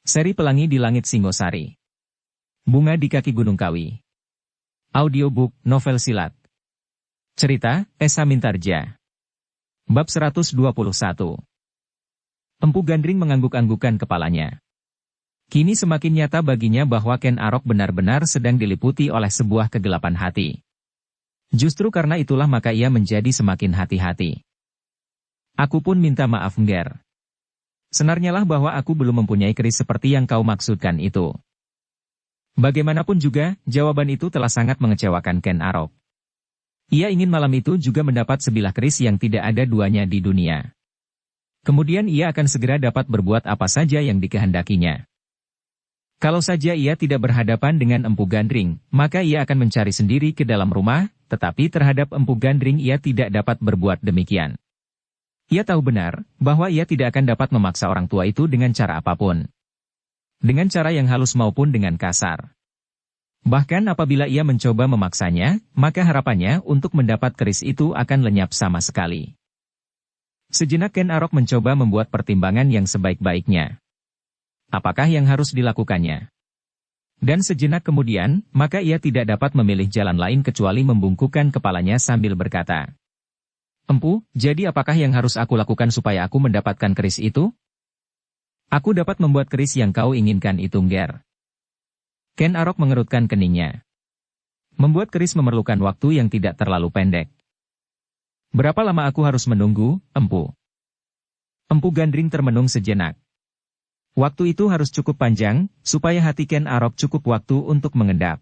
Seri Pelangi di Langit Singosari. Bunga di Kaki Gunung Kawi. Audiobook, novel silat. Cerita, Esa Mintarja. Bab 121. Empu Gandring mengangguk-anggukan kepalanya. Kini semakin nyata baginya bahwa Ken Arok benar-benar sedang diliputi oleh sebuah kegelapan hati. Justru karena itulah maka ia menjadi semakin hati-hati. Aku pun minta maaf, Nger. Senarnya lah bahwa aku belum mempunyai keris seperti yang kau maksudkan itu. Bagaimanapun juga, jawaban itu telah sangat mengecewakan Ken Arok. Ia ingin malam itu juga mendapat sebilah keris yang tidak ada duanya di dunia. Kemudian ia akan segera dapat berbuat apa saja yang dikehendakinya. Kalau saja ia tidak berhadapan dengan Empu Gandring, maka ia akan mencari sendiri ke dalam rumah, tetapi terhadap Empu Gandring ia tidak dapat berbuat demikian. Ia tahu benar, bahwa ia tidak akan dapat memaksa orang tua itu dengan cara apapun. Dengan cara yang halus maupun dengan kasar. Bahkan apabila ia mencoba memaksanya, maka harapannya untuk mendapat keris itu akan lenyap sama sekali. Sejenak Ken Arok mencoba membuat pertimbangan yang sebaik-baiknya. Apakah yang harus dilakukannya? Dan sejenak kemudian, maka ia tidak dapat memilih jalan lain kecuali membungkukkan kepalanya sambil berkata, "Empu, jadi apakah yang harus aku lakukan supaya aku mendapatkan keris itu?" "Aku dapat membuat keris yang kau inginkan itu, Nger." Ken Arok mengerutkan keningnya. Membuat keris memerlukan waktu yang tidak terlalu pendek. "Berapa lama aku harus menunggu, Empu?" Empu Gandring termenung sejenak. Waktu itu harus cukup panjang, supaya hati Ken Arok cukup waktu untuk mengendap.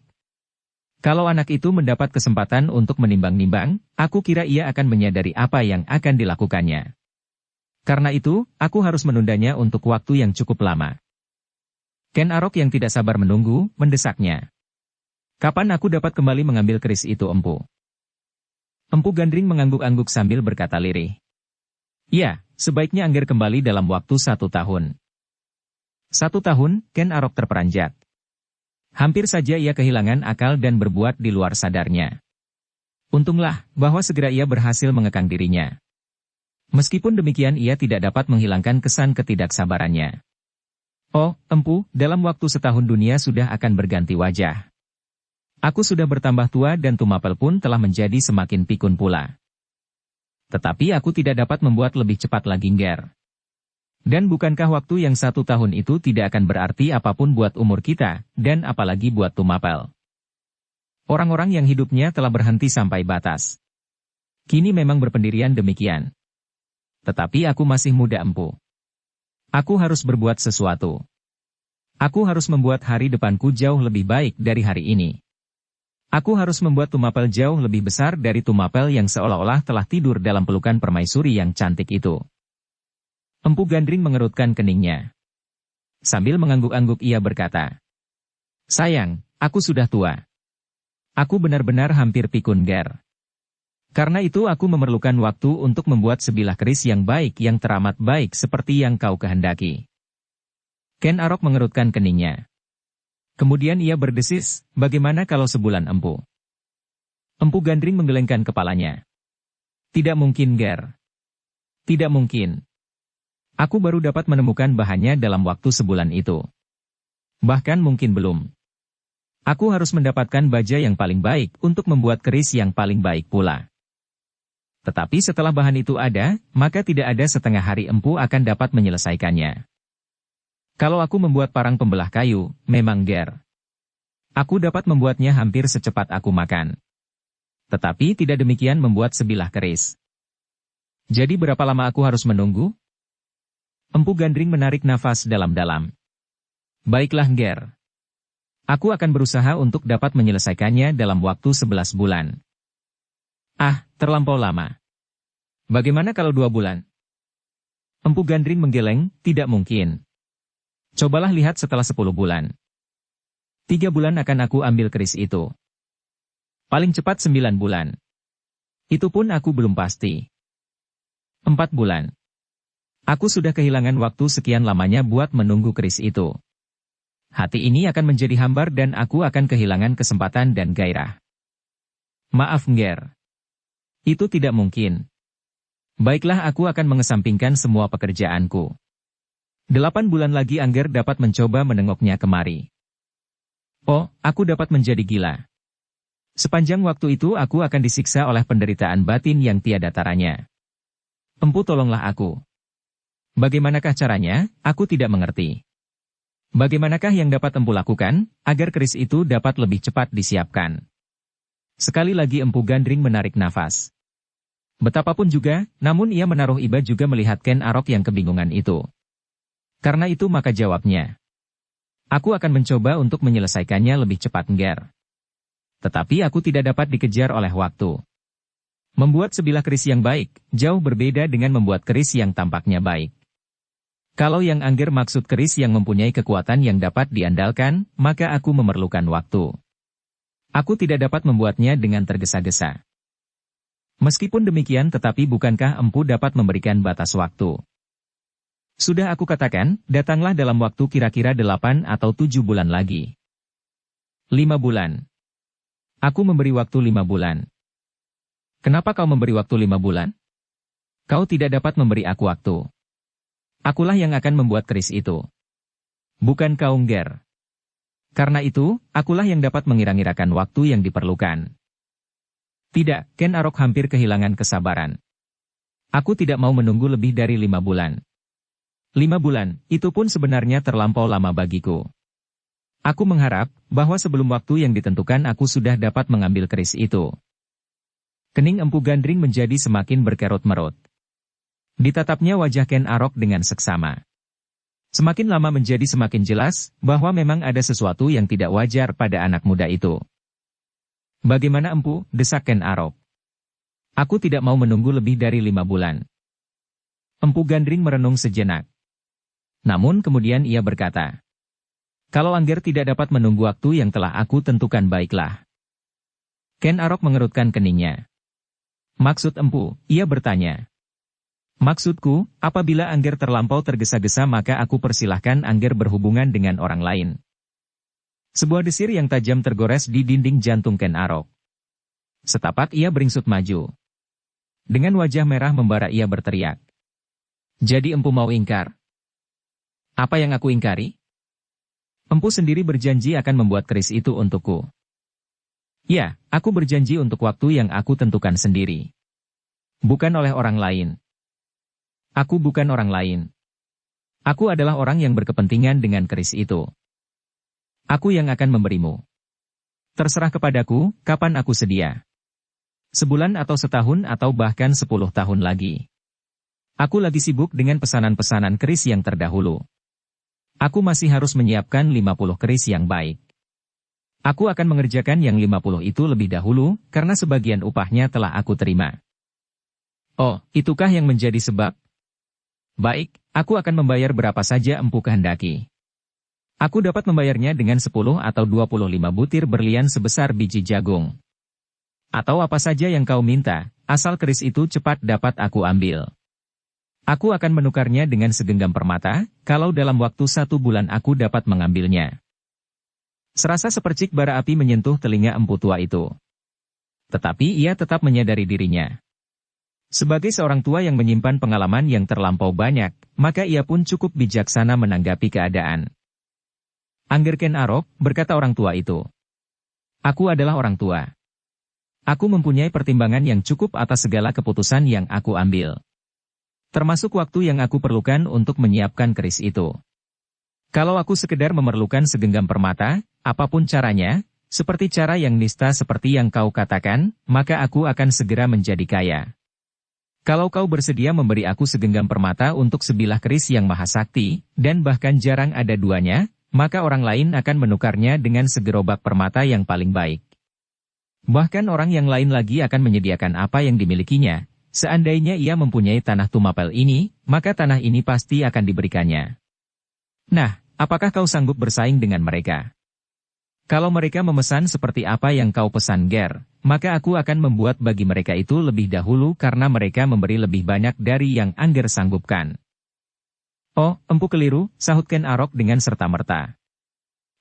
Kalau anak itu mendapat kesempatan untuk menimbang-nimbang, aku kira ia akan menyadari apa yang akan dilakukannya. Karena itu, aku harus menundanya untuk waktu yang cukup lama. Ken Arok yang tidak sabar menunggu, mendesaknya. "Kapan aku dapat kembali mengambil keris itu, Empu?" Empu Gandring mengangguk-angguk sambil berkata lirih. "Ya, sebaiknya Angger kembali dalam waktu 1 tahun." 1 tahun, Ken Arok terperanjat. Hampir saja ia kehilangan akal dan berbuat di luar sadarnya. Untunglah, bahwa segera ia berhasil mengekang dirinya. Meskipun demikian ia tidak dapat menghilangkan kesan ketidaksabarannya. "Oh, Empu, dalam waktu 1 tahun dunia sudah akan berganti wajah. Aku sudah bertambah tua dan Tumapel pun telah menjadi semakin pikun pula. Tetapi aku tidak dapat membuat lebih cepat lagi, Nger. Dan bukankah waktu yang 1 tahun itu tidak akan berarti apapun buat umur kita, dan apalagi buat Tumapel. Orang-orang yang hidupnya telah berhenti sampai batas. Kini memang berpendirian demikian. Tetapi aku masih muda, Empu. Aku harus berbuat sesuatu. Aku harus membuat hari depanku jauh lebih baik dari hari ini. Aku harus membuat Tumapel jauh lebih besar dari Tumapel yang seolah-olah telah tidur dalam pelukan permaisuri yang cantik itu." Empu Gandring mengerutkan keningnya. Sambil mengangguk-angguk ia berkata, "Sayang, aku sudah tua. Aku benar-benar hampir pikun, Ger. Karena itu aku memerlukan waktu untuk membuat sebilah keris yang baik yang teramat baik seperti yang kau kehendaki." Ken Arok mengerutkan keningnya. Kemudian ia berdesis, "Bagaimana kalau sebulan, Empu?" Empu Gandring menggelengkan kepalanya. "Tidak mungkin, Ger. Tidak mungkin. Aku baru dapat menemukan bahannya dalam waktu sebulan itu. Bahkan mungkin belum. Aku harus mendapatkan baja yang paling baik untuk membuat keris yang paling baik pula. Tetapi setelah bahan itu ada, maka tidak ada setengah hari Empu akan dapat menyelesaikannya. Kalau aku membuat parang pembelah kayu, memang, Ger. Aku dapat membuatnya hampir secepat aku makan. Tetapi tidak demikian membuat sebilah keris. Jadi berapa lama aku harus menunggu?" Empu Gandring menarik nafas dalam-dalam. "Baiklah, Nger. Aku akan berusaha untuk dapat menyelesaikannya dalam waktu 11 bulan. "Ah, terlampau lama. Bagaimana kalau 2 bulan? Empu Gandring menggeleng, "Tidak mungkin. Cobalah lihat setelah 10 bulan. 3 bulan akan aku ambil keris itu. Paling cepat 9 bulan. Itu pun aku belum pasti. 4 bulan. Aku sudah kehilangan waktu sekian lamanya buat menunggu keris itu. Hati ini akan menjadi hambar dan aku akan kehilangan kesempatan dan gairah. Maaf, Nger. Itu tidak mungkin. Baiklah, aku akan mengesampingkan semua pekerjaanku. 8 bulan lagi Angger dapat mencoba menengoknya kemari. Oh, aku dapat menjadi gila. Sepanjang waktu itu aku akan disiksa oleh penderitaan batin yang tiada taranya. Empu, tolonglah aku. Bagaimanakah caranya? Aku tidak mengerti. Bagaimanakah yang dapat Empu lakukan, agar keris itu dapat lebih cepat disiapkan? Sekali lagi Empu Gandring menarik nafas. Betapapun juga, namun ia menaruh iba juga melihat Ken Arok yang kebingungan itu. Karena itu maka jawabnya. Aku akan mencoba untuk menyelesaikannya lebih cepat, Ngger. Tetapi aku tidak dapat dikejar oleh waktu. Membuat sebilah keris yang baik, jauh berbeda dengan membuat keris yang tampaknya baik. Kalau yang Angger maksud keris yang mempunyai kekuatan yang dapat diandalkan, maka aku memerlukan waktu. Aku tidak dapat membuatnya dengan tergesa-gesa. Meskipun demikian tetapi bukankah Empu dapat memberikan batas waktu? Sudah aku katakan, datanglah dalam waktu kira-kira 8 atau 7 bulan lagi. 5 bulan. Aku memberi waktu 5 bulan. Kenapa kau memberi waktu 5 bulan? Kau tidak dapat memberi aku waktu. Akulah yang akan membuat keris itu. Bukan kau, Ngger. Karena itu, akulah yang dapat mengira-ngirakan waktu yang diperlukan. Tidak, Ken Arok hampir kehilangan kesabaran. Aku tidak mau menunggu lebih dari 5 bulan. 5 bulan, itu pun sebenarnya terlampau lama bagiku. Aku mengharap, bahwa sebelum waktu yang ditentukan aku sudah dapat mengambil keris itu. Kening Empu Gandring menjadi semakin berkerut-merut. Ditatapnya wajah Ken Arok dengan seksama. Semakin lama menjadi semakin jelas, bahwa memang ada sesuatu yang tidak wajar pada anak muda itu. Bagaimana Empu, desak Ken Arok. Aku tidak mau menunggu lebih dari 5 bulan. Empu Gandring merenung sejenak. Namun kemudian ia berkata, kalau Angger tidak dapat menunggu waktu yang telah aku tentukan, baiklah. Ken Arok mengerutkan keningnya. Maksud Empu, ia bertanya. Maksudku, apabila Angger terlampau tergesa-gesa maka aku persilahkan Angger berhubungan dengan orang lain. Sebuah desir yang tajam tergores di dinding jantung Ken Arok. Setapak ia beringsut maju. Dengan wajah merah membara ia berteriak. Jadi Empu mau ingkar? Apa yang aku ingkari? Empu sendiri berjanji akan membuat keris itu untukku. Ya, aku berjanji untuk waktu yang aku tentukan sendiri. Bukan oleh orang lain. Aku bukan orang lain. Aku adalah orang yang berkepentingan dengan keris itu. Aku yang akan memberimu. Terserah kepadaku, kapan aku sedia. Sebulan atau setahun atau bahkan 10 tahun lagi. Aku lagi sibuk dengan pesanan-pesanan keris yang terdahulu. Aku masih harus menyiapkan 50 keris yang baik. Aku akan mengerjakan yang 50 itu lebih dahulu, karena sebagian upahnya telah aku terima. Oh, itukah yang menjadi sebab? Baik, aku akan membayar berapa saja Empu kehendaki. Aku dapat membayarnya dengan 10 atau 25 butir berlian sebesar biji jagung. Atau apa saja yang kau minta, asal keris itu cepat dapat aku ambil. Aku akan menukarnya dengan segenggam permata, kalau dalam waktu 1 bulan aku dapat mengambilnya. Serasa sepercik bara api menyentuh telinga empu tua itu. Tetapi ia tetap menyadari dirinya. Sebagai seorang tua yang menyimpan pengalaman yang terlampau banyak, maka ia pun cukup bijaksana menanggapi keadaan. Angger Ken Arok, berkata orang tua itu. Aku adalah orang tua. Aku mempunyai pertimbangan yang cukup atas segala keputusan yang aku ambil. Termasuk waktu yang aku perlukan untuk menyiapkan keris itu. Kalau aku sekedar memerlukan segenggam permata, apapun caranya, seperti cara yang nista seperti yang kau katakan, maka aku akan segera menjadi kaya. Kalau kau bersedia memberi aku segenggam permata untuk sebilah keris yang maha sakti, dan bahkan jarang ada duanya, maka orang lain akan menukarnya dengan segerobak permata yang paling baik. Bahkan orang yang lain lagi akan menyediakan apa yang dimilikinya. Seandainya ia mempunyai tanah tumapel ini, maka tanah ini pasti akan diberikannya. Nah, apakah kau sanggup bersaing dengan mereka? Kalau mereka memesan seperti apa yang kau pesan, Ger, maka aku akan membuat bagi mereka itu lebih dahulu karena mereka memberi lebih banyak dari yang Angger sanggupkan. Oh, Empu keliru, sahut Ken Arok dengan serta-merta.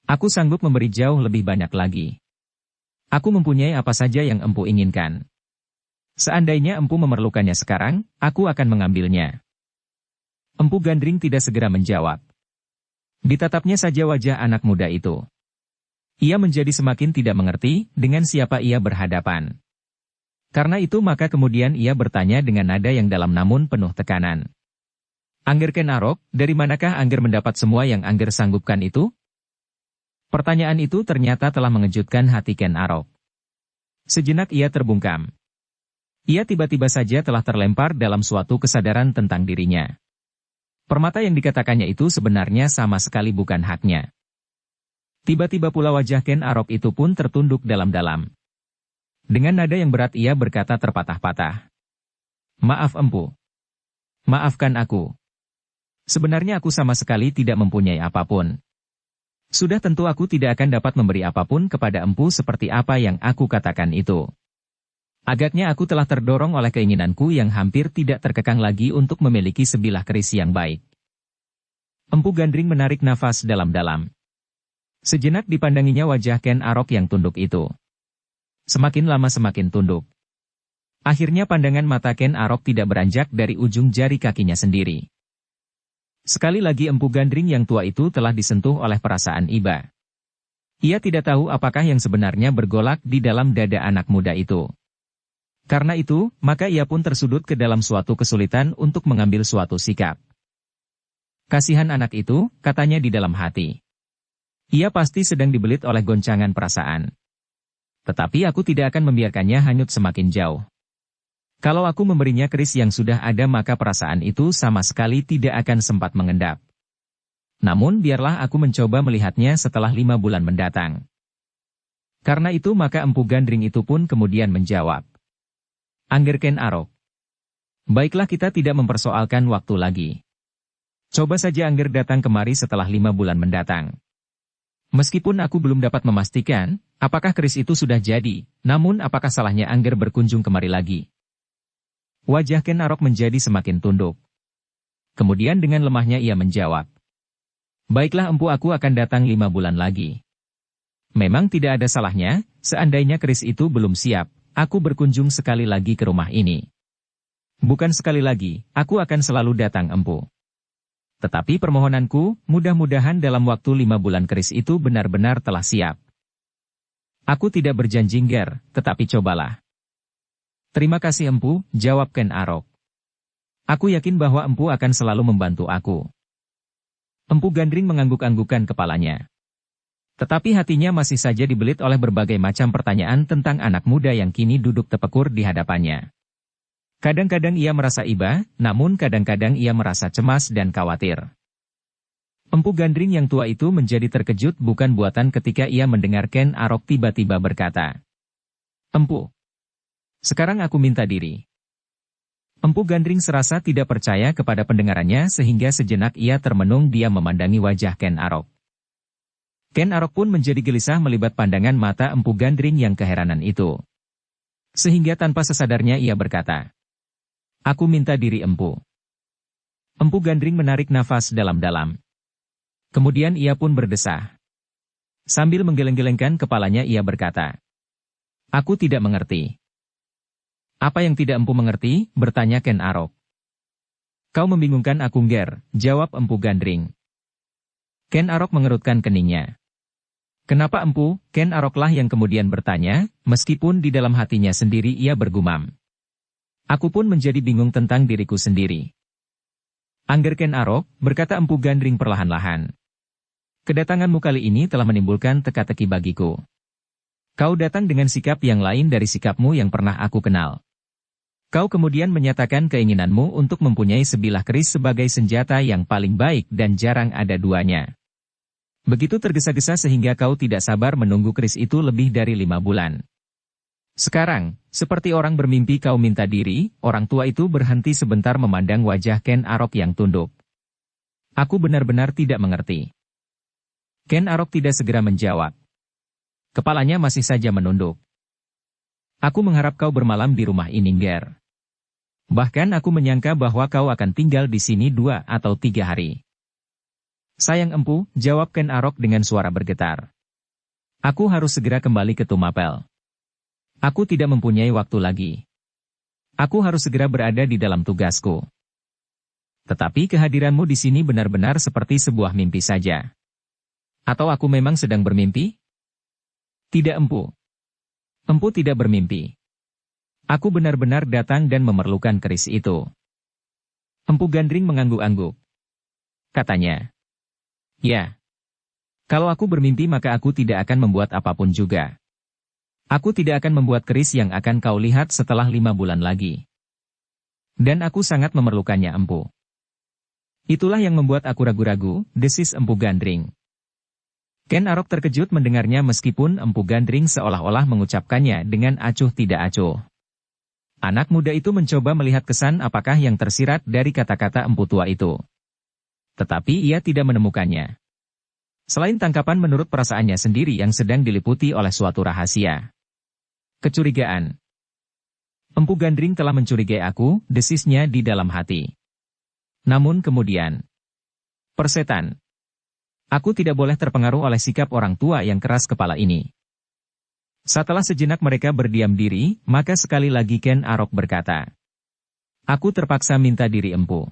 Aku sanggup memberi jauh lebih banyak lagi. Aku mempunyai apa saja yang Empu inginkan. Seandainya Empu memerlukannya sekarang, aku akan mengambilnya. Empu Gandring tidak segera menjawab. Ditatapnya saja wajah anak muda itu. Ia menjadi semakin tidak mengerti dengan siapa ia berhadapan. Karena itu maka kemudian ia bertanya dengan nada yang dalam namun penuh tekanan. Angger Ken Arok, dari manakah Angger mendapat semua yang Angger sanggupkan itu? Pertanyaan itu ternyata telah mengejutkan hati Ken Arok. Sejenak ia terbungkam. Ia tiba-tiba saja telah terlempar dalam suatu kesadaran tentang dirinya. Permata yang dikatakannya itu sebenarnya sama sekali bukan haknya. Tiba-tiba pula wajah Ken Arok itu pun tertunduk dalam-dalam. Dengan nada yang berat ia berkata terpatah-patah. Maaf empu. Maafkan aku. Sebenarnya aku sama sekali tidak mempunyai apapun. Sudah tentu aku tidak akan dapat memberi apapun kepada empu seperti apa yang aku katakan itu. Agaknya aku telah terdorong oleh keinginanku yang hampir tidak terkekang lagi untuk memiliki sebilah keris yang baik. Empu Gandring menarik nafas dalam-dalam. Sejenak dipandanginya wajah Ken Arok yang tunduk itu. Semakin lama semakin tunduk. Akhirnya pandangan mata Ken Arok tidak beranjak dari ujung jari kakinya sendiri. Sekali lagi Empu Gandring yang tua itu telah disentuh oleh perasaan iba. Ia tidak tahu apakah yang sebenarnya bergolak di dalam dada anak muda itu. Karena itu, maka ia pun tersudut ke dalam suatu kesulitan untuk mengambil suatu sikap. Kasihan anak itu, katanya di dalam hati. Ia pasti sedang dibelit oleh goncangan perasaan. Tetapi aku tidak akan membiarkannya hanyut semakin jauh. Kalau aku memberinya keris yang sudah ada maka perasaan itu sama sekali tidak akan sempat mengendap. Namun biarlah aku mencoba melihatnya setelah 5 bulan mendatang. Karena itu maka Empu Gandring itu pun kemudian menjawab. Angger Ken Arok. Baiklah kita tidak mempersoalkan waktu lagi. Coba saja Angger datang kemari setelah 5 bulan mendatang. Meskipun aku belum dapat memastikan, apakah keris itu sudah jadi, namun apakah salahnya Angger berkunjung kemari lagi? Wajah Ken Arok menjadi semakin tunduk. Kemudian dengan lemahnya ia menjawab. Baiklah empu aku akan datang 5 bulan lagi. Memang tidak ada salahnya, seandainya keris itu belum siap, aku berkunjung sekali lagi ke rumah ini. Bukan sekali lagi, aku akan selalu datang empu. Tetapi permohonanku, mudah-mudahan dalam waktu 5 bulan keris itu benar-benar telah siap. Aku tidak berjanji Nger, tetapi cobalah. Terima kasih empu, jawab Ken Arok. Aku yakin bahwa empu akan selalu membantu aku. Empu Gandring mengangguk-anggukkan kepalanya. Tetapi hatinya masih saja dibelit oleh berbagai macam pertanyaan tentang anak muda yang kini duduk tepekur di hadapannya. Kadang-kadang ia merasa iba, namun kadang-kadang ia merasa cemas dan khawatir. Empu Gandring yang tua itu menjadi terkejut bukan buatan ketika ia mendengar Ken Arok tiba-tiba berkata. Empu. Sekarang aku minta diri. Empu Gandring serasa tidak percaya kepada pendengarannya sehingga sejenak ia termenung diam memandangi wajah Ken Arok. Ken Arok pun menjadi gelisah melibat pandangan mata Empu Gandring yang keheranan itu. Sehingga tanpa sesadarnya ia berkata. Aku minta diri empu. Empu Gandring menarik nafas dalam-dalam. Kemudian ia pun berdesah. Sambil menggeleng-gelengkan kepalanya ia berkata. Aku tidak mengerti. Apa yang tidak empu mengerti? Bertanya Ken Arok. Kau membingungkan aku Nger, jawab Empu Gandring. Ken Arok mengerutkan keningnya. Kenapa empu? Ken Aroklah yang kemudian bertanya, meskipun di dalam hatinya sendiri ia bergumam. Aku pun menjadi bingung tentang diriku sendiri. Angger Ken Arok, berkata Empu Gandring perlahan-lahan. Kedatanganmu kali ini telah menimbulkan teka-teki bagiku. Kau datang dengan sikap yang lain dari sikapmu yang pernah aku kenal. Kau kemudian menyatakan keinginanmu untuk mempunyai sebilah keris sebagai senjata yang paling baik dan jarang ada duanya. Begitu tergesa-gesa sehingga kau tidak sabar menunggu keris itu lebih dari 5 bulan. Sekarang, seperti orang bermimpi kau minta diri, orang tua itu berhenti sebentar memandang wajah Ken Arok yang tunduk. Aku benar-benar tidak mengerti. Ken Arok tidak segera menjawab. Kepalanya masih saja menunduk. Aku mengharap kau bermalam di rumah ini Nger. Bahkan aku menyangka bahwa kau akan tinggal di sini 2 atau 3 hari. Sayang empu, jawab Ken Arok dengan suara bergetar. Aku harus segera kembali ke Tumapel. Aku tidak mempunyai waktu lagi. Aku harus segera berada di dalam tugasku. Tetapi kehadiranmu di sini benar-benar seperti sebuah mimpi saja. Atau aku memang sedang bermimpi? Tidak, Empu. Empu tidak bermimpi. Aku benar-benar datang dan memerlukan keris itu. Empu Gandring mengangguk-angguk. Katanya. Ya. Kalau aku bermimpi maka aku tidak akan membuat apapun juga. Aku tidak akan membuat keris yang akan kau lihat setelah 5 bulan lagi. Dan aku sangat memerlukannya, Empu. Itulah yang membuat aku ragu-ragu, desis Empu Gandring. Ken Arok terkejut mendengarnya meskipun Empu Gandring seolah-olah mengucapkannya dengan acuh tidak acuh. Anak muda itu mencoba melihat kesan apakah yang tersirat dari kata-kata empu tua itu. Tetapi ia tidak menemukannya. Selain tangkapan menurut perasaannya sendiri yang sedang diliputi oleh suatu rahasia. Kecurigaan. Empu Gandring telah mencurigai aku, desisnya di dalam hati. Namun kemudian. Persetan. Aku tidak boleh terpengaruh oleh sikap orang tua yang keras kepala ini. Setelah sejenak mereka berdiam diri, maka sekali lagi Ken Arok berkata. Aku terpaksa minta diri Empu.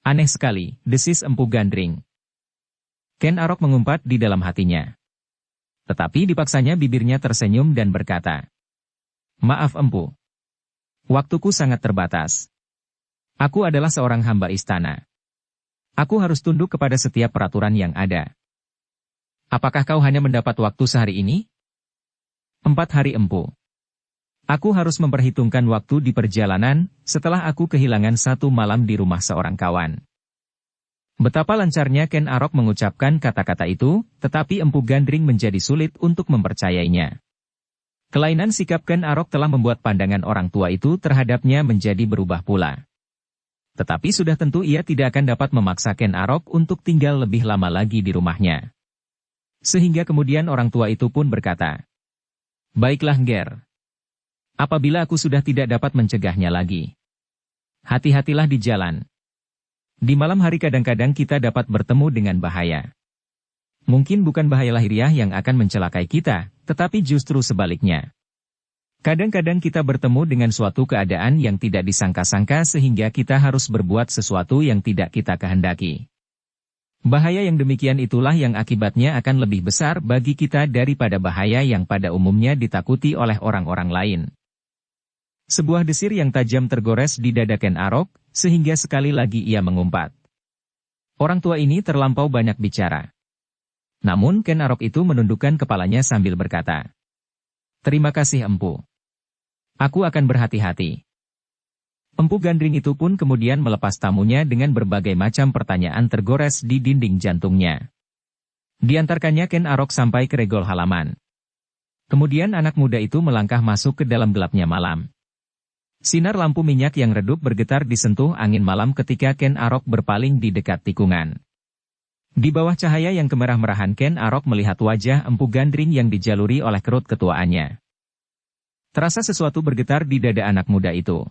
Aneh sekali, desis Empu Gandring. Ken Arok mengumpat di dalam hatinya. Tetapi dipaksanya bibirnya tersenyum dan berkata. Maaf Empu. Waktuku sangat terbatas. Aku adalah seorang hamba istana. Aku harus tunduk kepada setiap peraturan yang ada. Apakah kau hanya mendapat waktu sehari ini? 4 hari Empu. Aku harus memperhitungkan waktu di perjalanan, setelah aku kehilangan 1 malam di rumah seorang kawan. Betapa lancarnya Ken Arok mengucapkan kata-kata itu, tetapi Empu Gandring menjadi sulit untuk mempercayainya. Kelainan sikap Ken Arok telah membuat pandangan orang tua itu terhadapnya menjadi berubah pula. Tetapi sudah tentu ia tidak akan dapat memaksa Ken Arok untuk tinggal lebih lama lagi di rumahnya. Sehingga kemudian orang tua itu pun berkata, Baiklah Ger. Apabila aku sudah tidak dapat mencegahnya lagi. Hati-hatilah di jalan. Di malam hari kadang-kadang kita dapat bertemu dengan bahaya. Mungkin bukan bahaya lahiriah yang akan mencelakai kita, tetapi justru sebaliknya. Kadang-kadang kita bertemu dengan suatu keadaan yang tidak disangka-sangka sehingga kita harus berbuat sesuatu yang tidak kita kehendaki. Bahaya yang demikian itulah yang akibatnya akan lebih besar bagi kita daripada bahaya yang pada umumnya ditakuti oleh orang-orang lain. Sebuah desir yang tajam tergores di dada Ken Arok, sehingga sekali lagi ia mengumpat. Orang tua ini terlampau banyak bicara. Namun Ken Arok itu menundukkan kepalanya sambil berkata, Terima kasih Empu. Aku akan berhati-hati. Empu Gandring itu pun kemudian melepas tamunya dengan berbagai macam pertanyaan tergores di dinding jantungnya. Diantarkannya Ken Arok sampai ke regol halaman. Kemudian anak muda itu melangkah masuk ke dalam gelapnya malam. Sinar lampu minyak yang redup bergetar disentuh angin malam ketika Ken Arok berpaling di dekat tikungan. Di bawah cahaya yang kemerah-merahan Ken Arok melihat wajah Empu Gandring yang dijaluri oleh kerut ketuaannya. Terasa sesuatu bergetar di dada anak muda itu.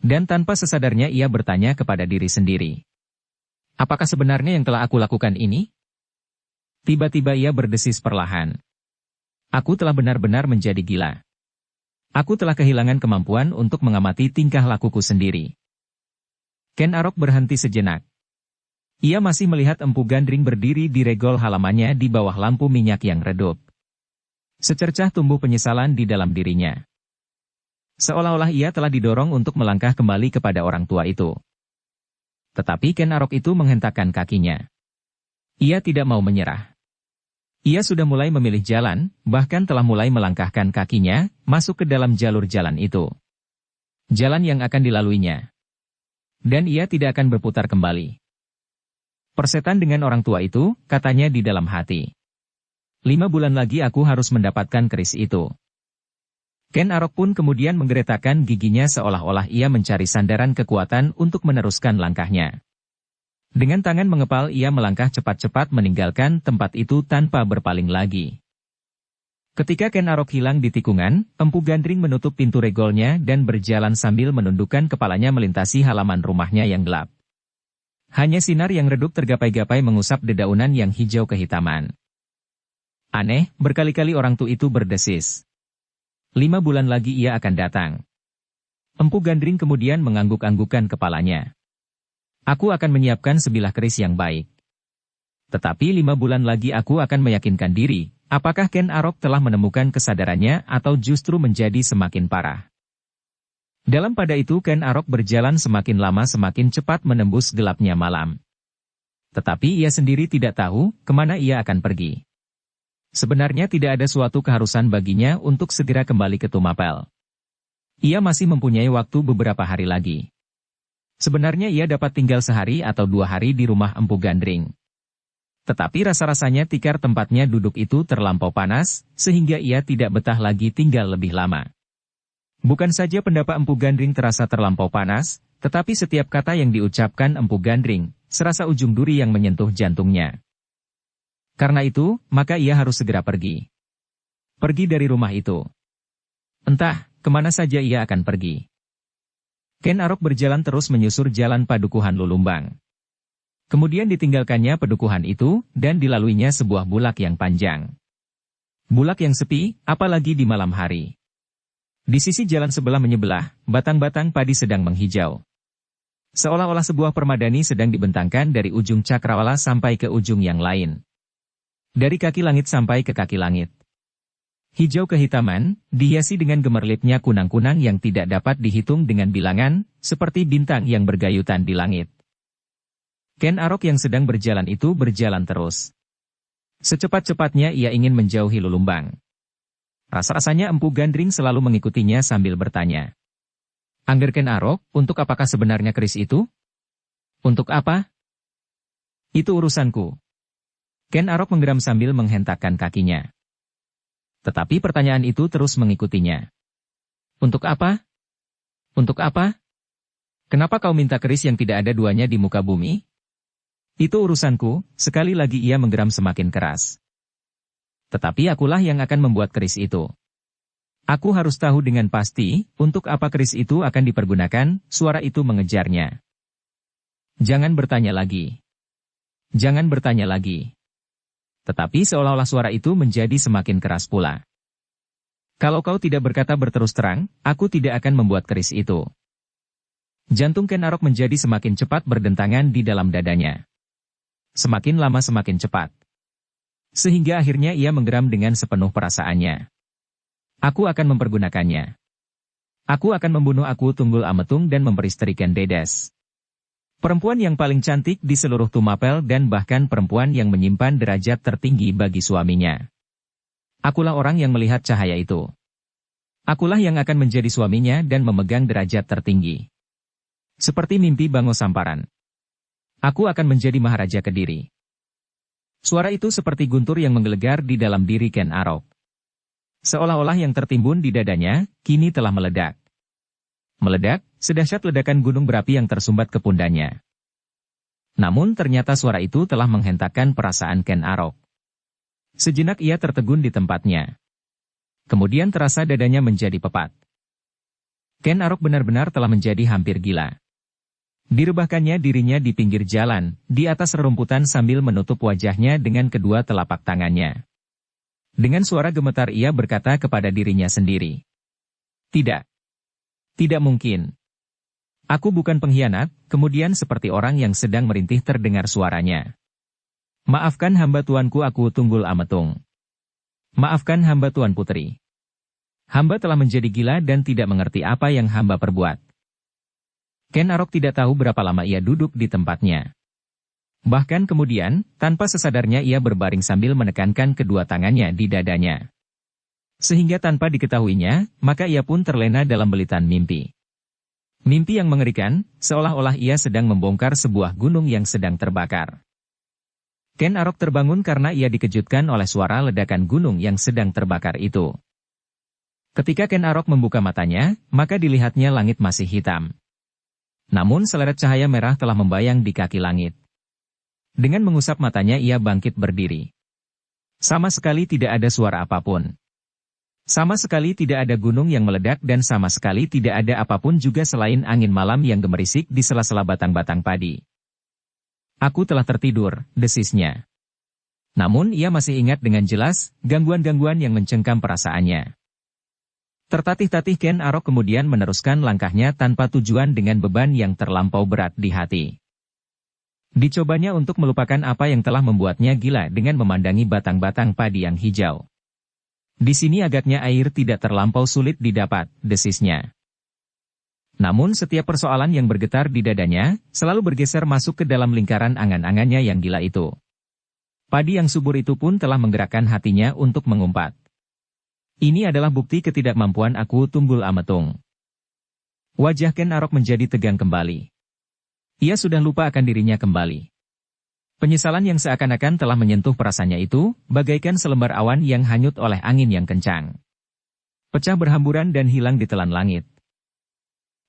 Dan tanpa sesadarnya ia bertanya kepada diri sendiri. Apakah sebenarnya yang telah aku lakukan ini? Tiba-tiba ia berdesis perlahan. Aku telah benar-benar menjadi gila. Aku telah kehilangan kemampuan untuk mengamati tingkah lakuku sendiri. Ken Arok berhenti sejenak. Ia masih melihat Empu Gandring berdiri di regol halamannya di bawah lampu minyak yang redup. Secercah tumbuh penyesalan di dalam dirinya. Seolah-olah ia telah didorong untuk melangkah kembali kepada orang tua itu. Tetapi Ken Arok itu menghentakkan kakinya. Ia tidak mau menyerah. Ia sudah mulai memilih jalan, bahkan telah mulai melangkahkan kakinya, masuk ke dalam jalur jalan itu. Jalan yang akan dilaluinya. Dan ia tidak akan berputar kembali. Persetan dengan orang tua itu, katanya di dalam hati. 5 bulan lagi aku harus mendapatkan keris itu. Ken Arok pun kemudian menggeretakkan giginya seolah-olah ia mencari sandaran kekuatan untuk meneruskan langkahnya. Dengan tangan mengepal ia melangkah cepat-cepat meninggalkan tempat itu tanpa berpaling lagi. Ketika Ken Arok hilang di tikungan, Empu Gandring menutup pintu regolnya dan berjalan sambil menundukkan kepalanya melintasi halaman rumahnya yang gelap. Hanya sinar yang redup tergapai-gapai mengusap dedaunan yang hijau kehitaman. Aneh, berkali-kali orang tua itu berdesis. 5 bulan lagi ia akan datang. Empu Gandring kemudian mengangguk-anggukkan kepalanya. Aku akan menyiapkan sebilah keris yang baik. Tetapi 5 bulan lagi aku akan meyakinkan diri, apakah Ken Arok telah menemukan kesadarannya atau justru menjadi semakin parah. Dalam pada itu Ken Arok berjalan semakin lama semakin cepat menembus gelapnya malam. Tetapi ia sendiri tidak tahu kemana ia akan pergi. Sebenarnya tidak ada suatu keharusan baginya untuk segera kembali ke Tumapel. Ia masih mempunyai waktu beberapa hari lagi. Sebenarnya ia dapat tinggal sehari atau 2 hari di rumah Empu Gandring. Tetapi rasa-rasanya tikar tempatnya duduk itu terlampau panas, sehingga ia tidak betah lagi tinggal lebih lama. Bukan saja pendapat Empu Gandring terasa terlampau panas, tetapi setiap kata yang diucapkan Empu Gandring, serasa ujung duri yang menyentuh jantungnya. Karena itu, maka ia harus segera pergi. Pergi dari rumah itu. Entah, kemana saja ia akan pergi. Ken Arok berjalan terus menyusur jalan padukuhan Lulumbang. Kemudian ditinggalkannya padukuhan itu, dan dilaluinya sebuah bulak yang panjang. Bulak yang sepi, apalagi di malam hari. Di sisi jalan sebelah menyebelah, batang-batang padi sedang menghijau. Seolah-olah sebuah permadani sedang dibentangkan dari ujung cakrawala sampai ke ujung yang lain. Dari kaki langit sampai ke kaki langit. Hijau kehitaman, dihiasi dengan gemerlipnya kunang-kunang yang tidak dapat dihitung dengan bilangan, seperti bintang yang bergayutan di langit. Ken Arok yang sedang berjalan itu berjalan terus. Secepat-cepatnya ia ingin menjauhi Lulumbang. Rasa-rasanya Empu Gandring selalu mengikutinya sambil bertanya. Angger Ken Arok, untuk apakah sebenarnya keris itu? Untuk apa? Itu urusanku. Ken Arok menggeram sambil menghentakkan kakinya. Tetapi pertanyaan itu terus mengikutinya. Untuk apa? Untuk apa? Kenapa kau minta keris yang tidak ada duanya di muka bumi? Itu urusanku, sekali lagi ia menggeram semakin keras. Tetapi akulah yang akan membuat keris itu. Aku harus tahu dengan pasti, untuk apa keris itu akan dipergunakan, suara itu mengejarnya. Jangan bertanya lagi. Jangan bertanya lagi. Tetapi seolah-olah suara itu menjadi semakin keras pula. Kalau kau tidak berkata berterus terang, aku tidak akan membuat keris itu. Jantung Ken Arok menjadi semakin cepat berdentangan di dalam dadanya. Semakin lama semakin cepat. Sehingga akhirnya ia menggeram dengan sepenuh perasaannya. Aku akan mempergunakannya. Aku akan membunuh aku Tunggul Ametung dan memperistrikan Dedes. Perempuan yang paling cantik di seluruh Tumapel dan bahkan perempuan yang menyimpan derajat tertinggi bagi suaminya. Akulah orang yang melihat cahaya itu. Akulah yang akan menjadi suaminya dan memegang derajat tertinggi. Seperti mimpi Bango Samparan. Aku akan menjadi Maharaja Kediri. Suara itu seperti guntur yang menggelegar di dalam diri Ken Arok. Seolah-olah yang tertimbun di dadanya, kini telah meledak. Meledak, sedahsyat ledakan gunung berapi yang tersumbat ke pundanya. Namun ternyata suara itu telah menghentakkan perasaan Ken Arok. Sejenak ia tertegun di tempatnya. Kemudian terasa dadanya menjadi pepat. Ken Arok benar-benar telah menjadi hampir gila. Direbahkannya dirinya di pinggir jalan, di atas rerumputan sambil menutup wajahnya dengan kedua telapak tangannya. Dengan suara gemetar ia berkata kepada dirinya sendiri. Tidak. Tidak mungkin. Aku bukan pengkhianat, kemudian seperti orang yang sedang merintih terdengar suaranya. Maafkan hamba tuanku aku Tunggul Ametung. Maafkan hamba tuan putri. Hamba telah menjadi gila dan tidak mengerti apa yang hamba perbuat. Ken Arok tidak tahu berapa lama ia duduk di tempatnya. Bahkan kemudian, tanpa sesadarnya ia berbaring sambil menekankan kedua tangannya di dadanya. Sehingga tanpa diketahuinya, maka ia pun terlena dalam belitan mimpi. Mimpi yang mengerikan, seolah-olah ia sedang membongkar sebuah gunung yang sedang terbakar. Ken Arok terbangun karena ia dikejutkan oleh suara ledakan gunung yang sedang terbakar itu. Ketika Ken Arok membuka matanya, maka dilihatnya langit masih hitam. Namun seleret cahaya merah telah membayang di kaki langit. Dengan mengusap matanya ia bangkit berdiri. Sama sekali tidak ada suara apapun. Sama sekali tidak ada gunung yang meledak dan sama sekali tidak ada apapun juga selain angin malam yang gemerisik di sela-sela batang-batang padi. Aku telah tertidur, desisnya. Namun ia masih ingat dengan jelas, gangguan-gangguan yang mencengkam perasaannya. Tertatih-tatih Ken Arok kemudian meneruskan langkahnya tanpa tujuan dengan beban yang terlampau berat di hati. Dicobanya untuk melupakan apa yang telah membuatnya gila dengan memandangi batang-batang padi yang hijau. Di sini agaknya air tidak terlampau sulit didapat, desisnya. Namun setiap persoalan yang bergetar di dadanya, selalu bergeser masuk ke dalam lingkaran angan-angannya yang gila itu. Padi yang subur itu pun telah menggerakkan hatinya untuk mengumpat. Ini adalah bukti ketidakmampuan aku, Tunggul Ametung. Wajah Ken Arok menjadi tegang kembali. Ia sudah lupa akan dirinya kembali. Penyesalan yang seakan-akan telah menyentuh perasaannya itu, bagaikan selembar awan yang hanyut oleh angin yang kencang. Pecah berhamburan dan hilang ditelan langit.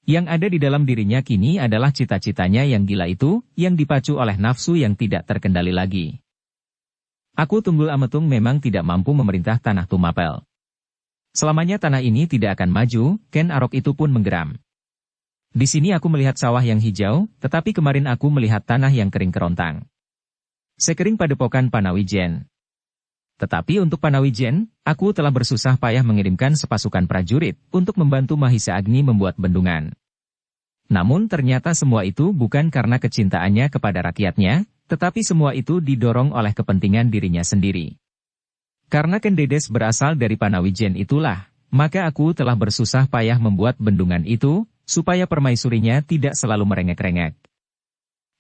Yang ada di dalam dirinya kini adalah cita-citanya yang gila itu, yang dipacu oleh nafsu yang tidak terkendali lagi. Aku, Tunggul Ametung, memang tidak mampu memerintah tanah Tumapel. Selamanya tanah ini tidak akan maju, Ken Arok itu pun menggeram. Di sini aku melihat sawah yang hijau, tetapi kemarin aku melihat tanah yang kering kerontang. Sekering padepokan Panawijen. Tetapi untuk Panawijen, aku telah bersusah payah mengirimkan sepasukan prajurit untuk membantu Mahisa Agni membuat bendungan. Namun ternyata semua itu bukan karena kecintaannya kepada rakyatnya, tetapi semua itu didorong oleh kepentingan dirinya sendiri. Karena Ken Dedes berasal dari Panawijen itulah, maka aku telah bersusah payah membuat bendungan itu, supaya permaisurinya tidak selalu merengek-rengek.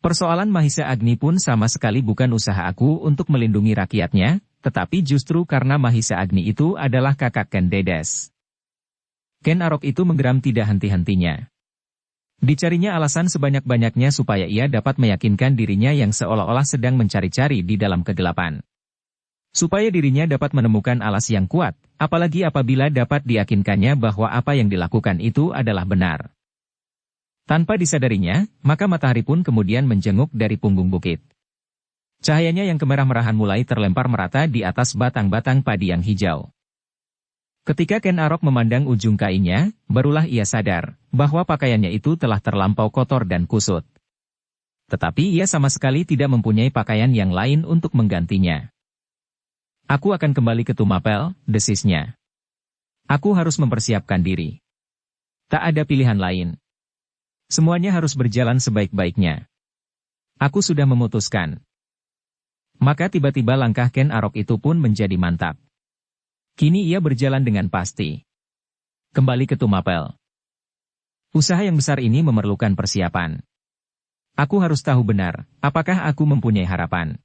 Persoalan Mahisa Agni pun sama sekali bukan usaha aku untuk melindungi rakyatnya, tetapi justru karena Mahisa Agni itu adalah kakak Ken Dedes. Ken Arok itu menggeram tidak henti-hentinya. Dicarinya alasan sebanyak-banyaknya supaya ia dapat meyakinkan dirinya yang seolah-olah sedang mencari-cari di dalam kegelapan. Supaya dirinya dapat menemukan alas yang kuat, apalagi apabila dapat diyakinkannya bahwa apa yang dilakukan itu adalah benar. Tanpa disadarinya, maka matahari pun kemudian menjenguk dari punggung bukit. Cahayanya yang kemerah-merahan mulai terlempar merata di atas batang-batang padi yang hijau. Ketika Ken Arok memandang ujung kainnya, barulah ia sadar bahwa pakaiannya itu telah terlampau kotor dan kusut. Tetapi ia sama sekali tidak mempunyai pakaian yang lain untuk menggantinya. Aku akan kembali ke Tumapel, desisnya. Aku harus mempersiapkan diri. Tak ada pilihan lain. Semuanya harus berjalan sebaik-baiknya. Aku sudah memutuskan. Maka tiba-tiba langkah Ken Arok itu pun menjadi mantap. Kini ia berjalan dengan pasti. Kembali ke Tumapel. Usaha yang besar ini memerlukan persiapan. Aku harus tahu benar, apakah aku mempunyai harapan.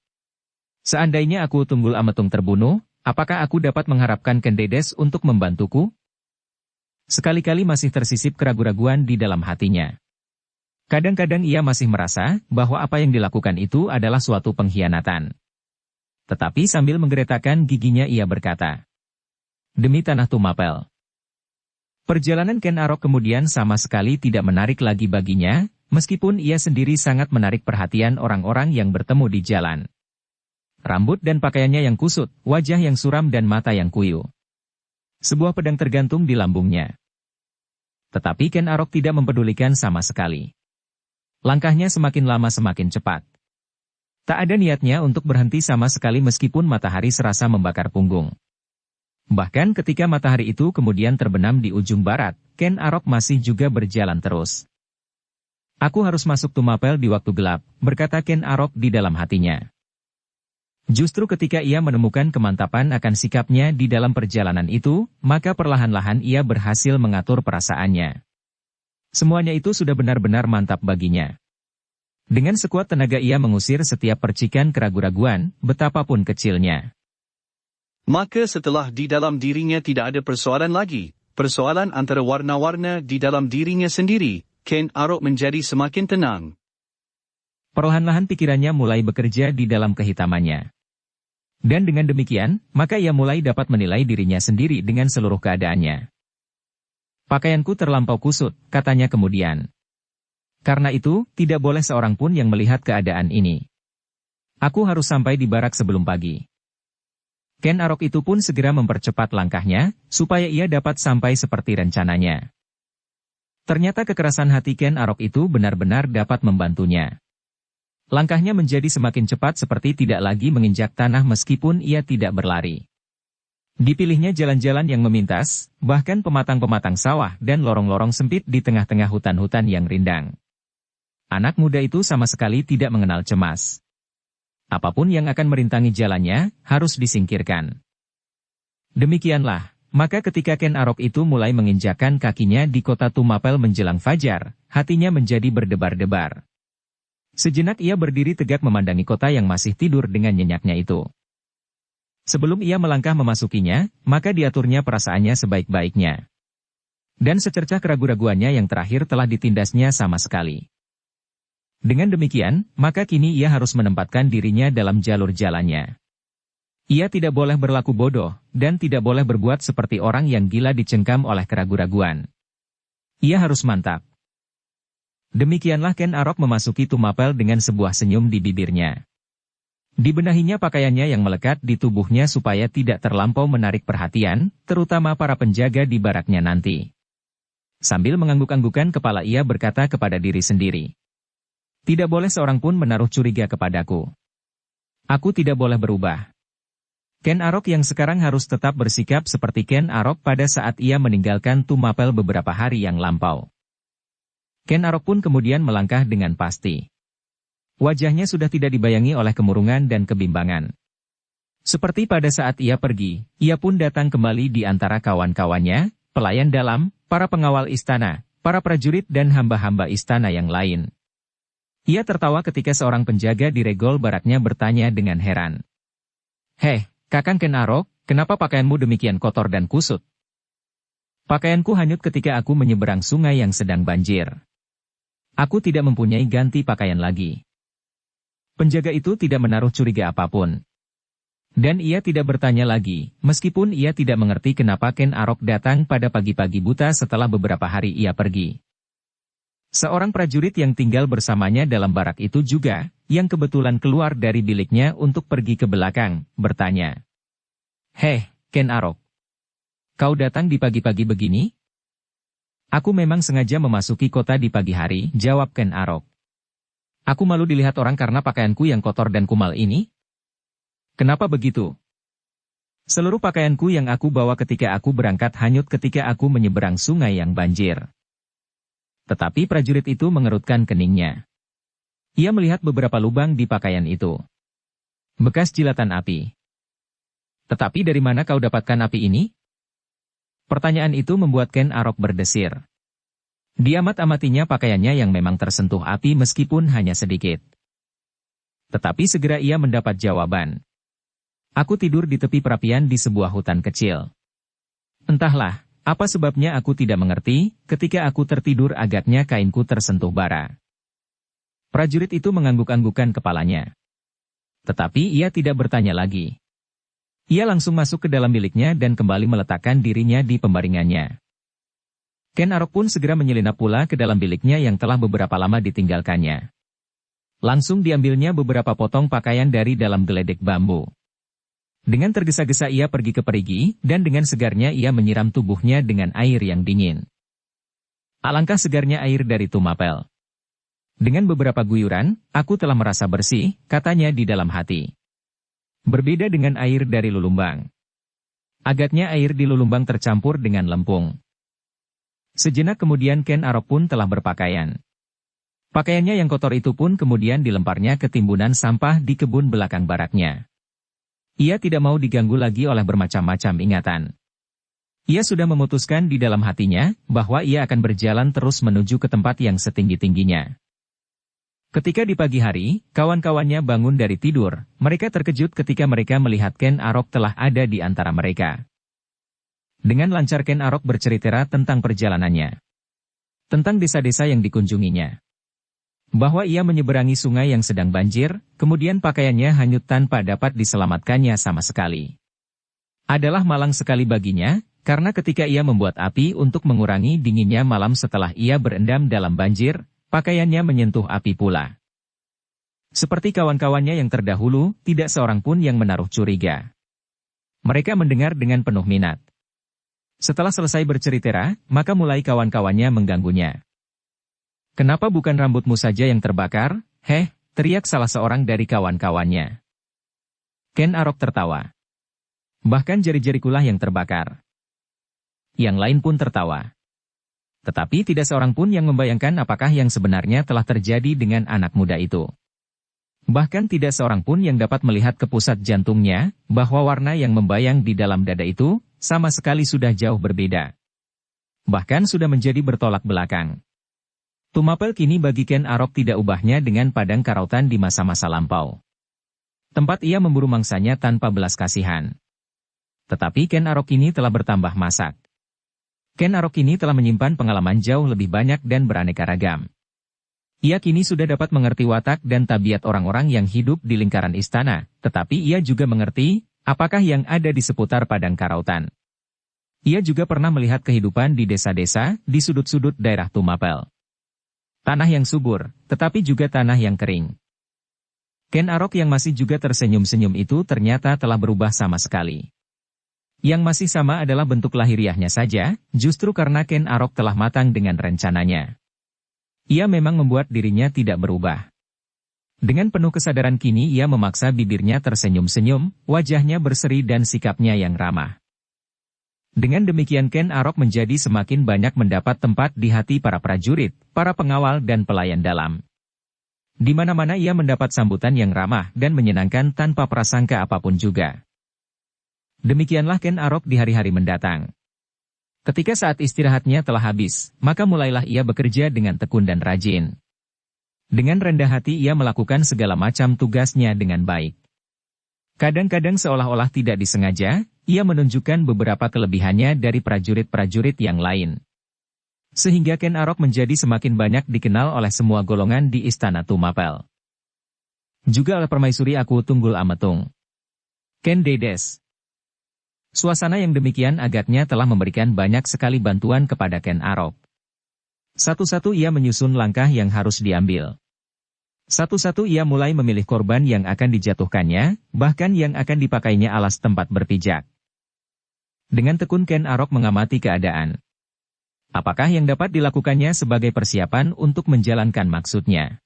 Seandainya aku, Tunggul Ametung, terbunuh, apakah aku dapat mengharapkan Ken Dedes untuk membantuku? Sekali-kali masih tersisip keraguan-raguan di dalam hatinya. Kadang-kadang ia masih merasa bahwa apa yang dilakukan itu adalah suatu pengkhianatan. Tetapi sambil menggeretakkan giginya ia berkata, demi tanah Tumapel. Perjalanan Ken Arok kemudian sama sekali tidak menarik lagi baginya, meskipun ia sendiri sangat menarik perhatian orang-orang yang bertemu di jalan. Rambut dan pakaiannya yang kusut, wajah yang suram dan mata yang kuyu. Sebuah pedang tergantung di lambungnya. Tetapi Ken Arok tidak mempedulikan sama sekali. Langkahnya semakin lama semakin cepat. Tak ada niatnya untuk berhenti sama sekali meskipun matahari serasa membakar punggung. Bahkan ketika matahari itu kemudian terbenam di ujung barat, Ken Arok masih juga berjalan terus. Aku harus masuk Tumapel di waktu gelap, berkata Ken Arok di dalam hatinya. Justru ketika ia menemukan kemantapan akan sikapnya di dalam perjalanan itu, maka perlahan-lahan ia berhasil mengatur perasaannya. Semuanya itu sudah benar-benar mantap baginya. Dengan sekuat tenaga ia mengusir setiap percikan keraguan-raguan, betapapun kecilnya. Maka setelah di dalam dirinya tidak ada persoalan lagi, persoalan antara warna-warna di dalam dirinya sendiri, Ken Arok menjadi semakin tenang. Perlahan-lahan pikirannya mulai bekerja di dalam kehitamannya. Dan dengan demikian, maka ia mulai dapat menilai dirinya sendiri dengan seluruh keadaannya. Pakaianku terlampau kusut, katanya kemudian. Karena itu, tidak boleh seorang pun yang melihat keadaan ini. Aku harus sampai di barak sebelum pagi. Ken Arok itu pun segera mempercepat langkahnya, supaya ia dapat sampai seperti rencananya. Ternyata kekerasan hati Ken Arok itu benar-benar dapat membantunya. Langkahnya menjadi semakin cepat seperti tidak lagi menginjak tanah meskipun ia tidak berlari. Dipilihnya jalan-jalan yang memintas, bahkan pematang-pematang sawah dan lorong-lorong sempit di tengah-tengah hutan-hutan yang rindang. Anak muda itu sama sekali tidak mengenal cemas. Apapun yang akan merintangi jalannya, harus disingkirkan. Demikianlah, maka ketika Ken Arok itu mulai menginjakkan kakinya di kota Tumapel menjelang fajar, hatinya menjadi berdebar-debar. Sejenak ia berdiri tegak memandangi kota yang masih tidur dengan nyenyaknya itu. Sebelum ia melangkah memasukinya, maka diaturnya perasaannya sebaik-baiknya. Dan secercah keraguan-raguannya yang terakhir telah ditindasnya sama sekali. Dengan demikian, maka kini ia harus menempatkan dirinya dalam jalur jalannya. Ia tidak boleh berlaku bodoh, dan tidak boleh berbuat seperti orang yang gila dicengkam oleh keraguan-raguan. Ia harus mantap. Demikianlah Ken Arok memasuki Tumapel dengan sebuah senyum di bibirnya. Dibenahinya pakaiannya yang melekat di tubuhnya supaya tidak terlampau menarik perhatian, terutama para penjaga di baraknya nanti. Sambil mengangguk-anggukan kepala ia berkata kepada diri sendiri. Tidak boleh seorang pun menaruh curiga kepadaku. Aku tidak boleh berubah. Ken Arok yang sekarang harus tetap bersikap seperti Ken Arok pada saat ia meninggalkan Tumapel beberapa hari yang lampau. Ken Arok pun kemudian melangkah dengan pasti. Wajahnya sudah tidak dibayangi oleh kemurungan dan kebimbangan. Seperti pada saat ia pergi, ia pun datang kembali di antara kawan-kawannya, pelayan dalam, para pengawal istana, para prajurit dan hamba-hamba istana yang lain. Ia tertawa ketika seorang penjaga di regol baraknya bertanya dengan heran. Heh, Kakang Ken Arok, kenapa pakaianmu demikian kotor dan kusut? Pakaianku hanyut ketika aku menyeberang sungai yang sedang banjir. Aku tidak mempunyai ganti pakaian lagi. Penjaga itu tidak menaruh curiga apapun. Dan ia tidak bertanya lagi, meskipun ia tidak mengerti kenapa Ken Arok datang pada pagi-pagi buta setelah beberapa hari ia pergi. Seorang prajurit yang tinggal bersamanya dalam barak itu juga, yang kebetulan keluar dari biliknya untuk pergi ke belakang, bertanya. Heh, Ken Arok. Kau datang di pagi-pagi begini? Aku memang sengaja memasuki kota di pagi hari, jawab Ken Arok. Aku malu dilihat orang karena pakaianku yang kotor dan kumal ini? Kenapa begitu? Seluruh pakaianku yang aku bawa ketika aku berangkat hanyut ketika aku menyeberang sungai yang banjir. Tetapi prajurit itu mengerutkan keningnya. Ia melihat beberapa lubang di pakaian itu. Bekas jilatan api. Tetapi dari mana kau dapatkan api ini? Pertanyaan itu membuat Ken Arok berdesir. Diamat-amatinya pakaiannya yang memang tersentuh api meskipun hanya sedikit. Tetapi segera ia mendapat jawaban. Aku tidur di tepi perapian di sebuah hutan kecil. Entahlah. Apa sebabnya aku tidak mengerti, ketika aku tertidur agaknya kainku tersentuh bara. Prajurit itu mengangguk-anggukan kepalanya. Tetapi ia tidak bertanya lagi. Ia langsung masuk ke dalam biliknya dan kembali meletakkan dirinya di pembaringannya. Ken Arok pun segera menyelinap pula ke dalam biliknya yang telah beberapa lama ditinggalkannya. Langsung diambilnya beberapa potong pakaian dari dalam geledek bambu. Dengan tergesa-gesa ia pergi ke perigi, dan dengan segarnya ia menyiram tubuhnya dengan air yang dingin. Alangkah segarnya air dari Tumapel. Dengan beberapa guyuran, aku telah merasa bersih, katanya di dalam hati. Berbeda dengan air dari Lulumbang. Agaknya air di Lulumbang tercampur dengan lempung. Sejenak kemudian Ken Arok pun telah berpakaian. Pakaiannya yang kotor itu pun kemudian dilemparnya ke timbunan sampah di kebun belakang baraknya. Ia tidak mau diganggu lagi oleh bermacam-macam ingatan. Ia sudah memutuskan di dalam hatinya, bahwa ia akan berjalan terus menuju ke tempat yang setinggi-tingginya. Ketika di pagi hari, kawan-kawannya bangun dari tidur, mereka terkejut ketika mereka melihat Ken Arok telah ada di antara mereka. Dengan lancar Ken Arok bercerita tentang perjalanannya. Tentang desa-desa yang dikunjunginya. Bahwa ia menyeberangi sungai yang sedang banjir, kemudian pakaiannya hanyut tanpa dapat diselamatkannya sama sekali. Adalah malang sekali baginya, karena ketika ia membuat api untuk mengurangi dinginnya malam setelah ia berendam dalam banjir, pakaiannya menyentuh api pula. Seperti kawan-kawannya yang terdahulu, tidak seorang pun yang menaruh curiga. Mereka mendengar dengan penuh minat. Setelah selesai bercerita, maka mulai kawan-kawannya mengganggunya. Kenapa bukan rambutmu saja yang terbakar? Heh, teriak salah seorang dari kawan-kawannya. Ken Arok tertawa. Bahkan jari-jarikulah yang terbakar. Yang lain pun tertawa. Tetapi tidak seorang pun yang membayangkan apakah yang sebenarnya telah terjadi dengan anak muda itu. Bahkan tidak seorang pun yang dapat melihat ke pusat jantungnya, bahwa warna yang membayang di dalam dada itu, sama sekali sudah jauh berbeda. Bahkan sudah menjadi bertolak belakang. Tumapel kini bagi Ken Arok tidak ubahnya dengan padang karautan di masa-masa lampau. Tempat ia memburu mangsanya tanpa belas kasihan. Tetapi Ken Arok kini telah bertambah masak. Ken Arok kini telah menyimpan pengalaman jauh lebih banyak dan beraneka ragam. Ia kini sudah dapat mengerti watak dan tabiat orang-orang yang hidup di lingkaran istana, tetapi ia juga mengerti apakah yang ada di seputar padang karautan. Ia juga pernah melihat kehidupan di desa-desa, di sudut-sudut daerah Tumapel. Tanah yang subur, tetapi juga tanah yang kering. Ken Arok yang masih juga tersenyum-senyum itu ternyata telah berubah sama sekali. Yang masih sama adalah bentuk lahiriahnya saja, justru karena Ken Arok telah matang dengan rencananya. Ia memang membuat dirinya tidak berubah. Dengan penuh kesadaran kini ia memaksa bibirnya tersenyum-senyum, wajahnya berseri dan sikapnya yang ramah. Dengan demikian Ken Arok menjadi semakin banyak mendapat tempat di hati para prajurit, para pengawal dan pelayan dalam. Di mana-mana ia mendapat sambutan yang ramah dan menyenangkan tanpa prasangka apapun juga. Demikianlah Ken Arok di hari-hari mendatang. Ketika saat istirahatnya telah habis, maka mulailah ia bekerja dengan tekun dan rajin. Dengan rendah hati ia melakukan segala macam tugasnya dengan baik. Kadang-kadang seolah-olah tidak disengaja, ia menunjukkan beberapa kelebihannya dari prajurit-prajurit yang lain. Sehingga Ken Arok menjadi semakin banyak dikenal oleh semua golongan di istana Tumapel. Juga oleh permaisuri Aku Tunggul Ametung. Ken Dedes. Suasana yang demikian agaknya telah memberikan banyak sekali bantuan kepada Ken Arok. Satu-satu ia menyusun langkah yang harus diambil. Satu-satu ia mulai memilih korban yang akan dijatuhkannya, bahkan yang akan dipakainya alas tempat berpijak. Dengan tekun Ken Arok mengamati keadaan. Apakah yang dapat dilakukannya sebagai persiapan untuk menjalankan maksudnya?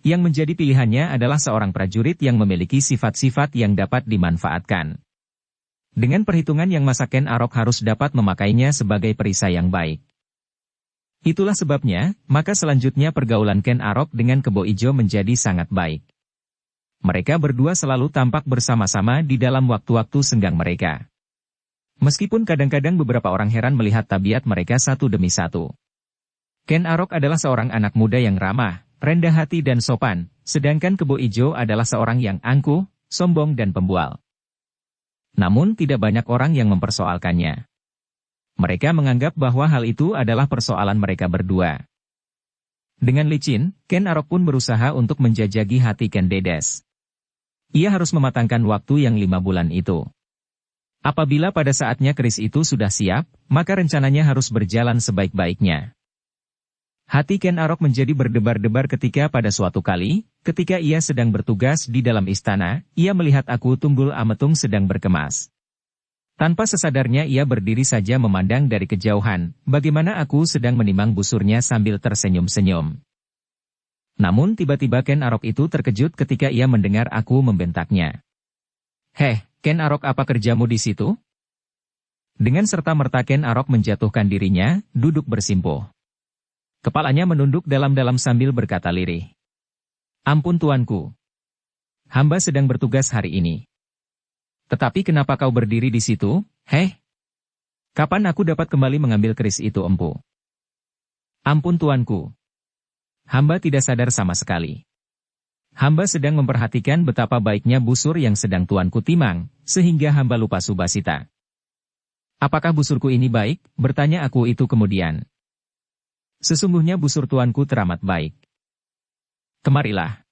Yang menjadi pilihannya adalah seorang prajurit yang memiliki sifat-sifat yang dapat dimanfaatkan. Dengan perhitungan yang masa Ken Arok harus dapat memakainya sebagai perisai yang baik. Itulah sebabnya, maka selanjutnya pergaulan Ken Arok dengan Kebo Ijo menjadi sangat baik. Mereka berdua selalu tampak bersama-sama di dalam waktu-waktu senggang mereka. Meskipun kadang-kadang beberapa orang heran melihat tabiat mereka satu demi satu. Ken Arok adalah seorang anak muda yang ramah, rendah hati dan sopan, sedangkan Kebo Ijo adalah seorang yang angkuh, sombong dan pembual. Namun tidak banyak orang yang mempersoalkannya. Mereka menganggap bahwa hal itu adalah persoalan mereka berdua. Dengan licin, Ken Arok pun berusaha untuk menjajagi hati Ken Dedes. Ia harus mematangkan waktu yang 5 bulan itu. Apabila pada saatnya keris itu sudah siap, maka rencananya harus berjalan sebaik-baiknya. Hati Ken Arok menjadi berdebar-debar ketika pada suatu kali, ketika ia sedang bertugas di dalam istana, ia melihat Aku Tunggul Ametung sedang berkemas. Tanpa sesadarnya ia berdiri saja memandang dari kejauhan, bagaimana Aku sedang menimang busurnya sambil tersenyum-senyum. Namun tiba-tiba Ken Arok itu terkejut ketika ia mendengar Aku membentaknya. "Heh, Ken Arok, apa kerjamu di situ?" Dengan serta-merta Ken Arok menjatuhkan dirinya, duduk bersimpuh. Kepalanya menunduk dalam-dalam sambil berkata lirih. "Ampun tuanku. Hamba sedang bertugas hari ini. Tetapi kenapa kau berdiri di situ, heh? Kapan aku dapat kembali mengambil keris itu, empu?" "Ampun tuanku. Hamba tidak sadar sama sekali. Hamba sedang memperhatikan betapa baiknya busur yang sedang tuanku timang, sehingga hamba lupa Subasita." "Apakah busurku ini baik?" bertanya Aku itu kemudian. "Sesungguhnya busur tuanku teramat baik." "Kemarilah."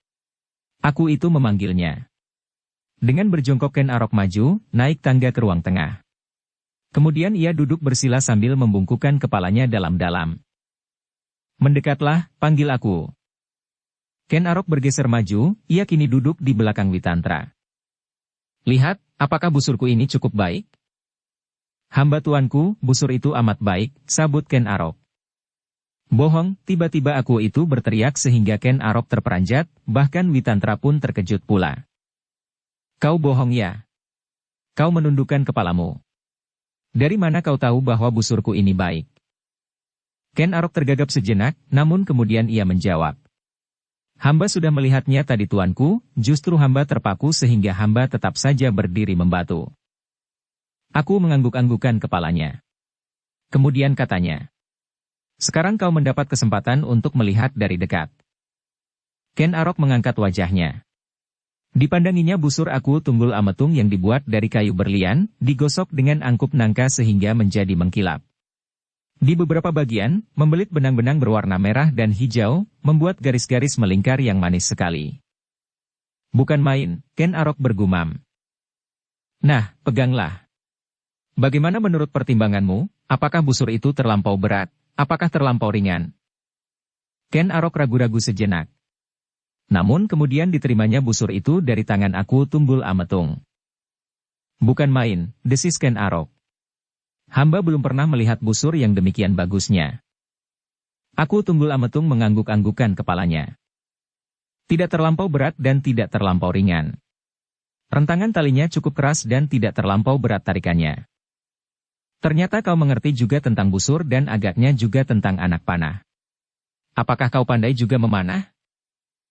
Aku itu memanggilnya. Dengan berjongkok Ken Arok maju, naik tangga ke ruang tengah. Kemudian ia duduk bersila sambil membungkukkan kepalanya dalam-dalam. "Mendekatlah, panggil aku." Ken Arok bergeser maju, ia kini duduk di belakang Witantra. "Lihat, apakah busurku ini cukup baik?" "Hamba tuanku, busur itu amat baik," sabut Ken Arok. "Bohong," tiba-tiba Aku itu berteriak sehingga Ken Arok terperanjat, bahkan Witantra pun terkejut pula. "Kau bohong ya? Kau menundukkan kepalamu. Dari mana kau tahu bahwa busurku ini baik?" Ken Arok tergagap sejenak, namun kemudian ia menjawab. Hamba sudah melihatnya tadi tuanku, justru hamba terpaku sehingga hamba tetap saja berdiri membatu. Aku mengangguk-anggukan kepalanya. Kemudian katanya. Sekarang kau mendapat kesempatan untuk melihat dari dekat. Ken Arok mengangkat wajahnya. Dipandanginya busur aku tunggul ametung yang dibuat dari kayu berlian, digosok dengan angkup nangka sehingga menjadi mengkilap. Di beberapa bagian, membelit benang-benang berwarna merah dan hijau, membuat garis-garis melingkar yang manis sekali. Bukan main, Ken Arok bergumam. Nah, peganglah. Bagaimana menurut pertimbanganmu, apakah busur itu terlampau berat, apakah terlampau ringan? Ken Arok ragu-ragu sejenak. Namun kemudian diterimanya busur itu dari tangan aku tunggul ametung. Bukan main, desis Ken Arok. Hamba belum pernah melihat busur yang demikian bagusnya. Aku tunggul ametung mengangguk-anggukan kepalanya. Tidak terlampau berat dan tidak terlampau ringan. Rentangan talinya cukup keras dan tidak terlampau berat tarikannya. Ternyata kau mengerti juga tentang busur dan agaknya juga tentang anak panah. Apakah kau pandai juga memanah?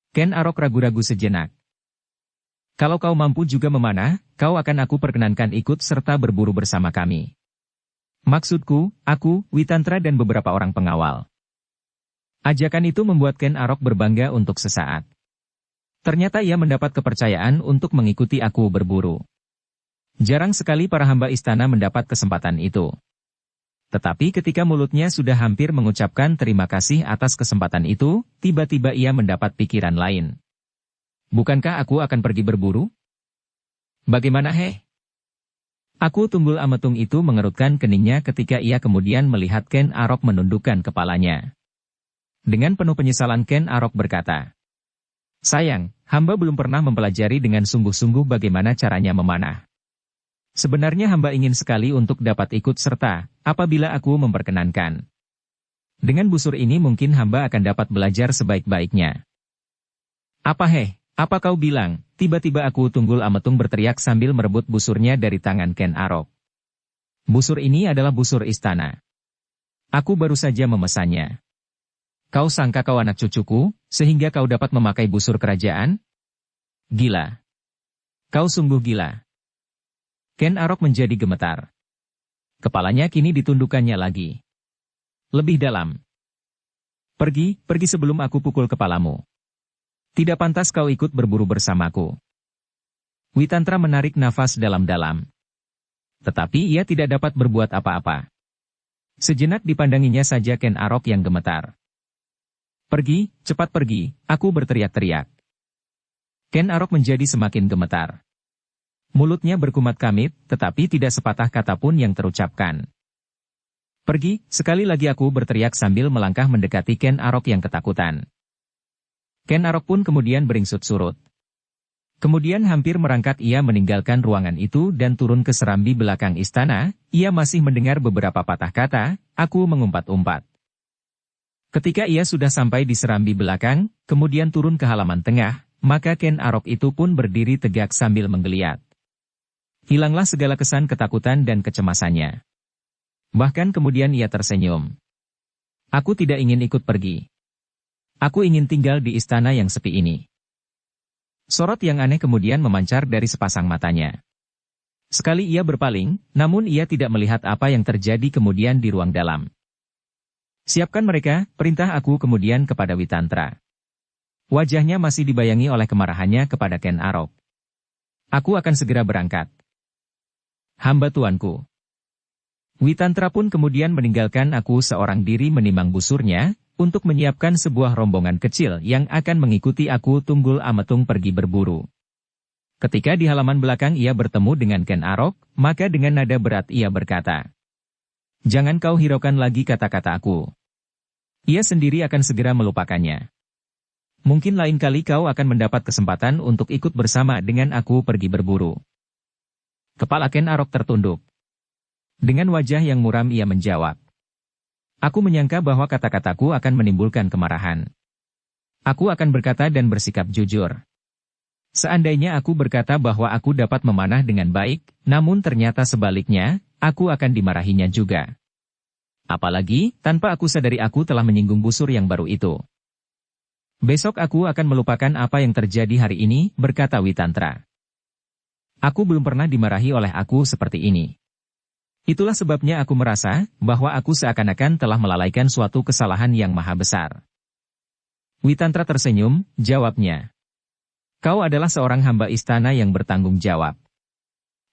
Ken Arok ragu-ragu sejenak. Kalau kau mampu juga memanah, kau akan aku perkenankan ikut serta berburu bersama kami. Maksudku, aku, Witantra dan beberapa orang pengawal. Ajakan itu membuat Ken Arok berbangga untuk sesaat. Ternyata ia mendapat kepercayaan untuk mengikuti aku berburu. Jarang sekali para hamba istana mendapat kesempatan itu. Tetapi ketika mulutnya sudah hampir mengucapkan terima kasih atas kesempatan itu, tiba-tiba ia mendapat pikiran lain. Bukankah aku akan pergi berburu? Bagaimana Aku tunggul ametung itu mengerutkan keningnya ketika ia kemudian melihat Ken Arok menundukkan kepalanya. Dengan penuh penyesalan Ken Arok berkata, sayang, hamba belum pernah mempelajari dengan sungguh-sungguh bagaimana caranya memanah. Sebenarnya hamba ingin sekali untuk dapat ikut serta, apabila aku memperkenankan. Dengan busur ini mungkin hamba akan dapat belajar sebaik-baiknya. Apa kau bilang? Tiba-tiba aku tunggul ametung berteriak sambil merebut busurnya dari tangan Ken Arok. Busur ini adalah busur istana. Aku baru saja memesannya. Kau sangka kau anak cucuku, sehingga kau dapat memakai busur kerajaan? Gila. Kau sungguh gila. Ken Arok menjadi gemetar. Kepalanya kini ditundukkannya lagi. Lebih dalam. Pergi sebelum aku pukul kepalamu. Tidak pantas kau ikut berburu bersamaku. Witantra menarik nafas dalam-dalam. Tetapi ia tidak dapat berbuat apa-apa. Sejenak dipandanginya saja Ken Arok yang gemetar. Pergi, cepat pergi, aku berteriak-teriak. Ken Arok menjadi semakin gemetar. Mulutnya berkumat kamit, tetapi tidak sepatah kata pun yang terucapkan. Pergi, sekali lagi aku berteriak sambil melangkah mendekati Ken Arok yang ketakutan. Ken Arok pun kemudian beringsut surut. Kemudian hampir merangkak ia meninggalkan ruangan itu dan turun ke serambi belakang istana, ia masih mendengar beberapa patah kata, aku mengumpat-umpat. Ketika ia sudah sampai di serambi belakang, kemudian turun ke halaman tengah, maka Ken Arok itu pun berdiri tegak sambil menggeliat. Hilanglah segala kesan ketakutan dan kecemasannya. Bahkan kemudian ia tersenyum. Aku tidak ingin ikut pergi. Aku ingin tinggal di istana yang sepi ini. Sorot yang aneh kemudian memancar dari sepasang matanya. Sekali ia berpaling, namun ia tidak melihat apa yang terjadi kemudian di ruang dalam. Siapkan mereka, perintah aku kemudian kepada Witantra. Wajahnya masih dibayangi oleh kemarahannya kepada Ken Arok. Aku akan segera berangkat. Hamba tuanku. Witantra pun kemudian meninggalkan aku seorang diri menimbang busurnya, untuk menyiapkan sebuah rombongan kecil yang akan mengikuti aku tunggul ametung pergi berburu. Ketika di halaman belakang ia bertemu dengan Ken Arok, maka dengan nada berat ia berkata, jangan kau hiraukan lagi kata-kata aku. Ia sendiri akan segera melupakannya. Mungkin lain kali kau akan mendapat kesempatan untuk ikut bersama dengan aku pergi berburu. Kepala Ken Arok tertunduk. Dengan wajah yang muram ia menjawab. Aku menyangka bahwa kata-kataku akan menimbulkan kemarahan. Aku akan berkata dan bersikap jujur. Seandainya aku berkata bahwa aku dapat memanah dengan baik, namun ternyata sebaliknya, aku akan dimarahinya juga. Apalagi, tanpa aku sadari aku telah menyinggung busur yang baru itu. Besok aku akan melupakan apa yang terjadi hari ini, berkata Witantra. Aku belum pernah dimarahi oleh aku seperti ini. Itulah sebabnya aku merasa bahwa aku seakan-akan telah melalaikan suatu kesalahan yang maha besar. Witantra tersenyum, jawabnya. Kau adalah seorang hamba istana yang bertanggung jawab.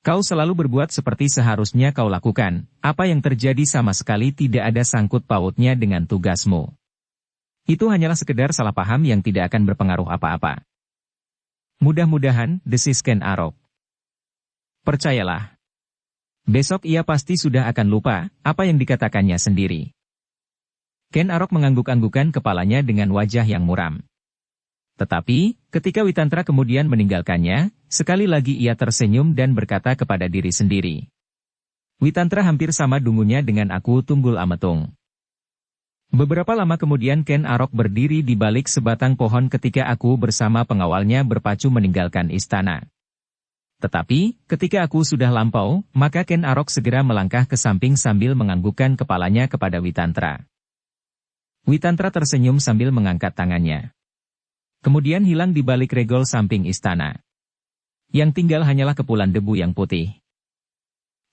Kau selalu berbuat seperti seharusnya kau lakukan, apa yang terjadi sama sekali tidak ada sangkut pautnya dengan tugasmu. Itu hanyalah sekedar salah paham yang tidak akan berpengaruh apa-apa. Mudah-mudahan, desis Ken Arok. Percayalah. Besok ia pasti sudah akan lupa apa yang dikatakannya sendiri. Ken Arok mengangguk-anggukan kepalanya dengan wajah yang muram. Tetapi, ketika Witantra kemudian meninggalkannya, sekali lagi ia tersenyum dan berkata kepada diri sendiri. Witantra hampir sama dungunya dengan aku Tunggul Ametung. Beberapa lama kemudian Ken Arok berdiri di balik sebatang pohon ketika aku bersama pengawalnya berpacu meninggalkan istana. Tetapi, ketika aku sudah lampau, maka Ken Arok segera melangkah ke samping sambil menganggukkan kepalanya kepada Witantra. Witantra tersenyum sambil mengangkat tangannya. Kemudian hilang di balik regol samping istana. Yang tinggal hanyalah kepulan debu yang putih.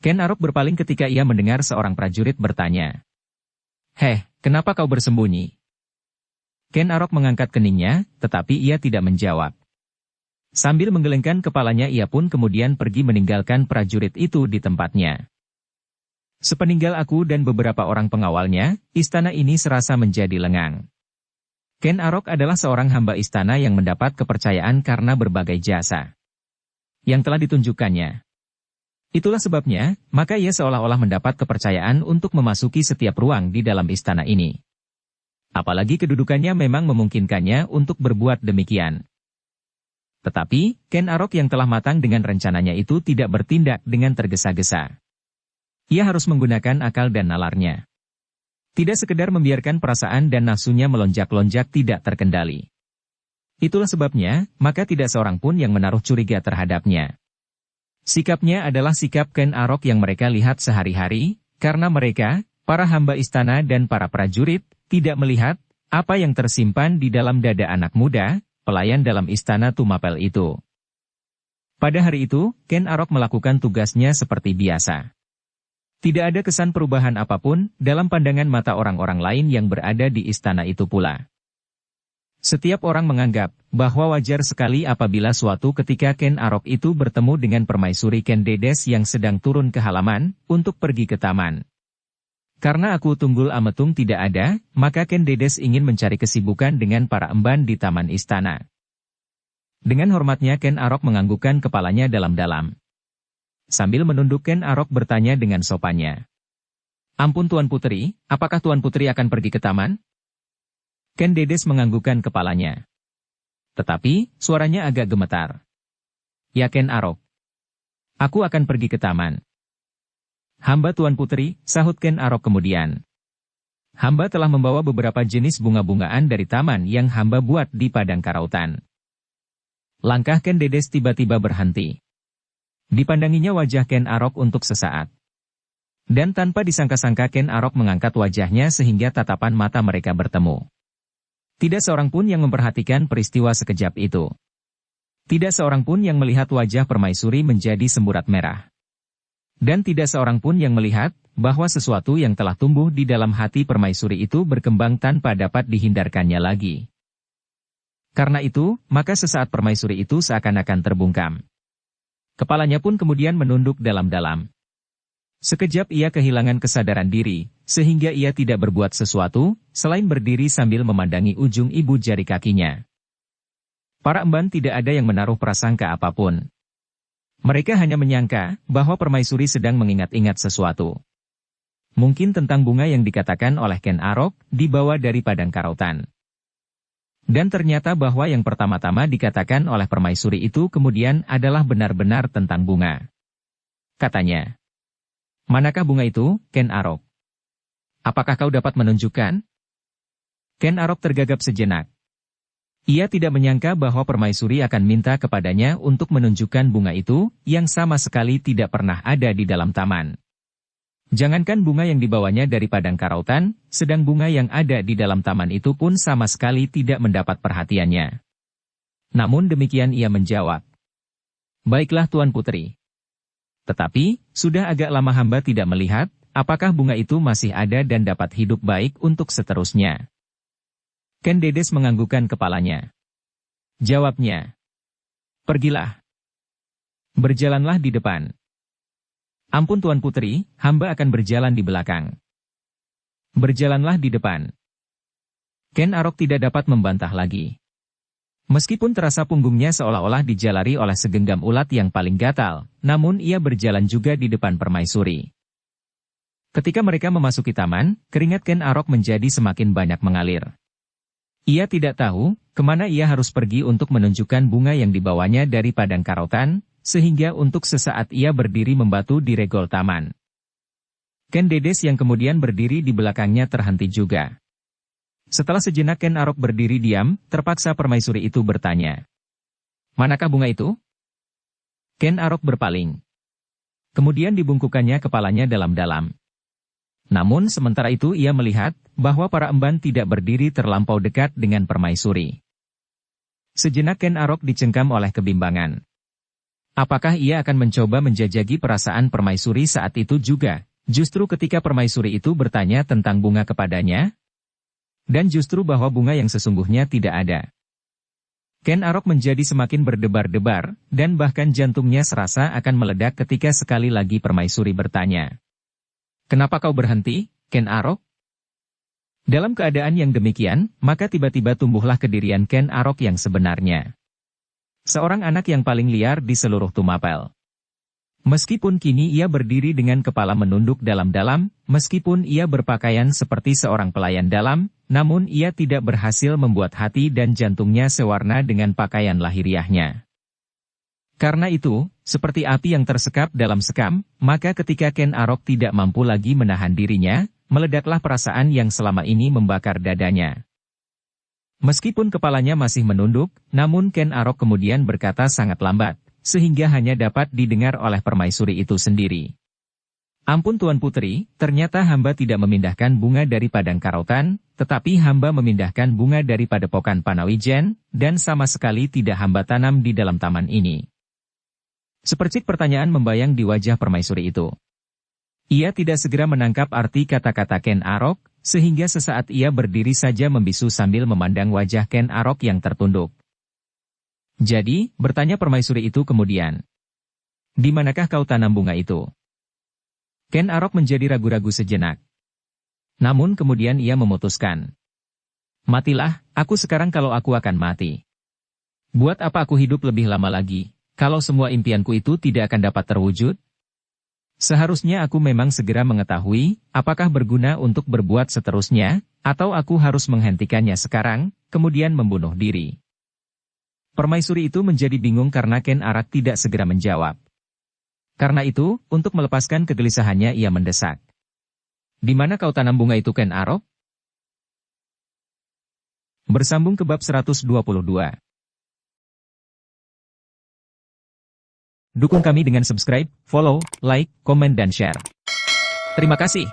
Ken Arok berpaling ketika ia mendengar seorang prajurit bertanya. Heh, kenapa kau bersembunyi? Ken Arok mengangkat keningnya, tetapi ia tidak menjawab. Sambil menggelengkan kepalanya ia pun kemudian pergi meninggalkan prajurit itu di tempatnya. Sepeninggal aku dan beberapa orang pengawalnya, istana ini serasa menjadi lengang. Ken Arok adalah seorang hamba istana yang mendapat kepercayaan karena berbagai jasa yang telah ditunjukkannya. Itulah sebabnya, maka ia seolah-olah mendapat kepercayaan untuk memasuki setiap ruang di dalam istana ini. Apalagi kedudukannya memang memungkinkannya untuk berbuat demikian. Tetapi, Ken Arok yang telah matang dengan rencananya itu tidak bertindak dengan tergesa-gesa. Ia harus menggunakan akal dan nalarnya. Tidak sekedar membiarkan perasaan dan nafsunya melonjak-lonjak tidak terkendali. Itulah sebabnya, maka tidak seorang pun yang menaruh curiga terhadapnya. Sikapnya adalah sikap Ken Arok yang mereka lihat sehari-hari, karena mereka, para hamba istana dan para prajurit, tidak melihat apa yang tersimpan di dalam dada anak muda, pelayan dalam istana Tumapel itu. Pada hari itu, Ken Arok melakukan tugasnya seperti biasa. Tidak ada kesan perubahan apapun dalam pandangan mata orang-orang lain yang berada di istana itu pula. Setiap orang menganggap bahwa wajar sekali apabila suatu ketika Ken Arok itu bertemu dengan permaisuri Ken Dedes yang sedang turun ke halaman untuk pergi ke taman. Karena aku Tunggul Ametung tidak ada, maka Ken Dedes ingin mencari kesibukan dengan para emban di taman istana. Dengan hormatnya Ken Arok menganggukkan kepalanya dalam-dalam. Sambil menunduk Ken Arok bertanya dengan sopannya. Ampun Tuan Putri, apakah Tuan Putri akan pergi ke taman? Ken Dedes menganggukkan kepalanya. Tetapi, suaranya agak gemetar. Ya Ken Arok. Aku akan pergi ke taman. Hamba Tuan Putri, sahut Ken Arok kemudian. Hamba telah membawa beberapa jenis bunga-bungaan dari taman yang hamba buat di padang karautan. Langkah Ken Dedes tiba-tiba berhenti. Dipandanginya wajah Ken Arok untuk sesaat. Dan tanpa disangka-sangka Ken Arok mengangkat wajahnya sehingga tatapan mata mereka bertemu. Tidak seorang pun yang memperhatikan peristiwa sekejap itu. Tidak seorang pun yang melihat wajah permaisuri menjadi semburat merah. Dan tidak seorang pun yang melihat bahwa sesuatu yang telah tumbuh di dalam hati permaisuri itu berkembang tanpa dapat dihindarkannya lagi. Karena itu, maka sesaat permaisuri itu seakan-akan terbungkam. Kepalanya pun kemudian menunduk dalam-dalam. Sekejap ia kehilangan kesadaran diri, sehingga ia tidak berbuat sesuatu, selain berdiri sambil memandangi ujung ibu jari kakinya. Para emban tidak ada yang menaruh prasangka apapun. Mereka hanya menyangka bahwa permaisuri sedang mengingat-ingat sesuatu. Mungkin tentang bunga yang dikatakan oleh Ken Arok, dibawa dari padang karautan. Dan ternyata bahwa yang pertama-tama dikatakan oleh permaisuri itu kemudian adalah benar-benar tentang bunga. Katanya, manakah bunga itu, Ken Arok? Apakah kau dapat menunjukkan? Ken Arok tergagap sejenak. Ia tidak menyangka bahwa permaisuri akan minta kepadanya untuk menunjukkan bunga itu, yang sama sekali tidak pernah ada di dalam taman. Jangankan bunga yang dibawanya dari padang karautan, sedang bunga yang ada di dalam taman itu pun sama sekali tidak mendapat perhatiannya. Namun demikian ia menjawab, "Baiklah Tuan Putri. Tetapi, sudah agak lama hamba tidak melihat, apakah bunga itu masih ada dan dapat hidup baik untuk seterusnya." Ken Dedes menganggukkan kepalanya. Jawabnya, "Pergilah. Berjalanlah di depan." "Ampun Tuan Putri, hamba akan berjalan di belakang." "Berjalanlah di depan." Ken Arok tidak dapat membantah lagi. Meskipun terasa punggungnya seolah-olah dijalari oleh segenggam ulat yang paling gatal, namun ia berjalan juga di depan permaisuri. Ketika mereka memasuki taman, keringat Ken Arok menjadi semakin banyak mengalir. Ia tidak tahu kemana ia harus pergi untuk menunjukkan bunga yang dibawanya dari padang karautan, sehingga untuk sesaat ia berdiri membatu di regol taman. Ken Dedes yang kemudian berdiri di belakangnya terhenti juga. Setelah sejenak Ken Arok berdiri diam, terpaksa permaisuri itu bertanya, "Manakah bunga itu?" Ken Arok berpaling. Kemudian dibungkukannya kepalanya dalam-dalam. Namun sementara itu ia melihat bahwa para emban tidak berdiri terlampau dekat dengan permaisuri. Sejenak Ken Arok dicengkam oleh kebimbangan. Apakah ia akan mencoba menjajaki perasaan permaisuri saat itu juga, justru ketika permaisuri itu bertanya tentang bunga kepadanya? Dan justru bahwa bunga yang sesungguhnya tidak ada. Ken Arok menjadi semakin berdebar-debar, dan bahkan jantungnya serasa akan meledak ketika sekali lagi permaisuri bertanya, "Kenapa kau berhenti, Ken Arok?" Dalam keadaan yang demikian, maka tiba-tiba tumbuhlah kedirian Ken Arok yang sebenarnya. Seorang anak yang paling liar di seluruh Tumapel. Meskipun kini ia berdiri dengan kepala menunduk dalam-dalam, meskipun ia berpakaian seperti seorang pelayan dalam, namun ia tidak berhasil membuat hati dan jantungnya sewarna dengan pakaian lahiriahnya. Karena itu, seperti api yang tersekap dalam sekam, maka ketika Ken Arok tidak mampu lagi menahan dirinya, meledaklah perasaan yang selama ini membakar dadanya. Meskipun kepalanya masih menunduk, namun Ken Arok kemudian berkata sangat lambat, sehingga hanya dapat didengar oleh permaisuri itu sendiri. "Ampun Tuan Putri, ternyata hamba tidak memindahkan bunga dari padang karautan, tetapi hamba memindahkan bunga dari padepokan Panawijen, dan sama sekali tidak hamba tanam di dalam taman ini." Sepercik pertanyaan membayang di wajah permaisuri itu. Ia tidak segera menangkap arti kata-kata Ken Arok, sehingga sesaat ia berdiri saja membisu sambil memandang wajah Ken Arok yang tertunduk. "Jadi," bertanya permaisuri itu kemudian, "di manakah kau tanam bunga itu?" Ken Arok menjadi ragu-ragu sejenak. Namun kemudian ia memutuskan, "Matilah, aku sekarang kalau aku akan mati. Buat apa aku hidup lebih lama lagi, kalau semua impianku itu tidak akan dapat terwujud? Seharusnya aku memang segera mengetahui, apakah berguna untuk berbuat seterusnya, atau aku harus menghentikannya sekarang, kemudian membunuh diri." Permaisuri itu menjadi bingung karena Ken Arok tidak segera menjawab. Karena itu, untuk melepaskan kegelisahannya ia mendesak, "Di mana kau tanam bunga itu Ken Arok?" Bersambung ke bab 122. Dukung kami dengan subscribe, follow, like, komen dan share. Terima kasih.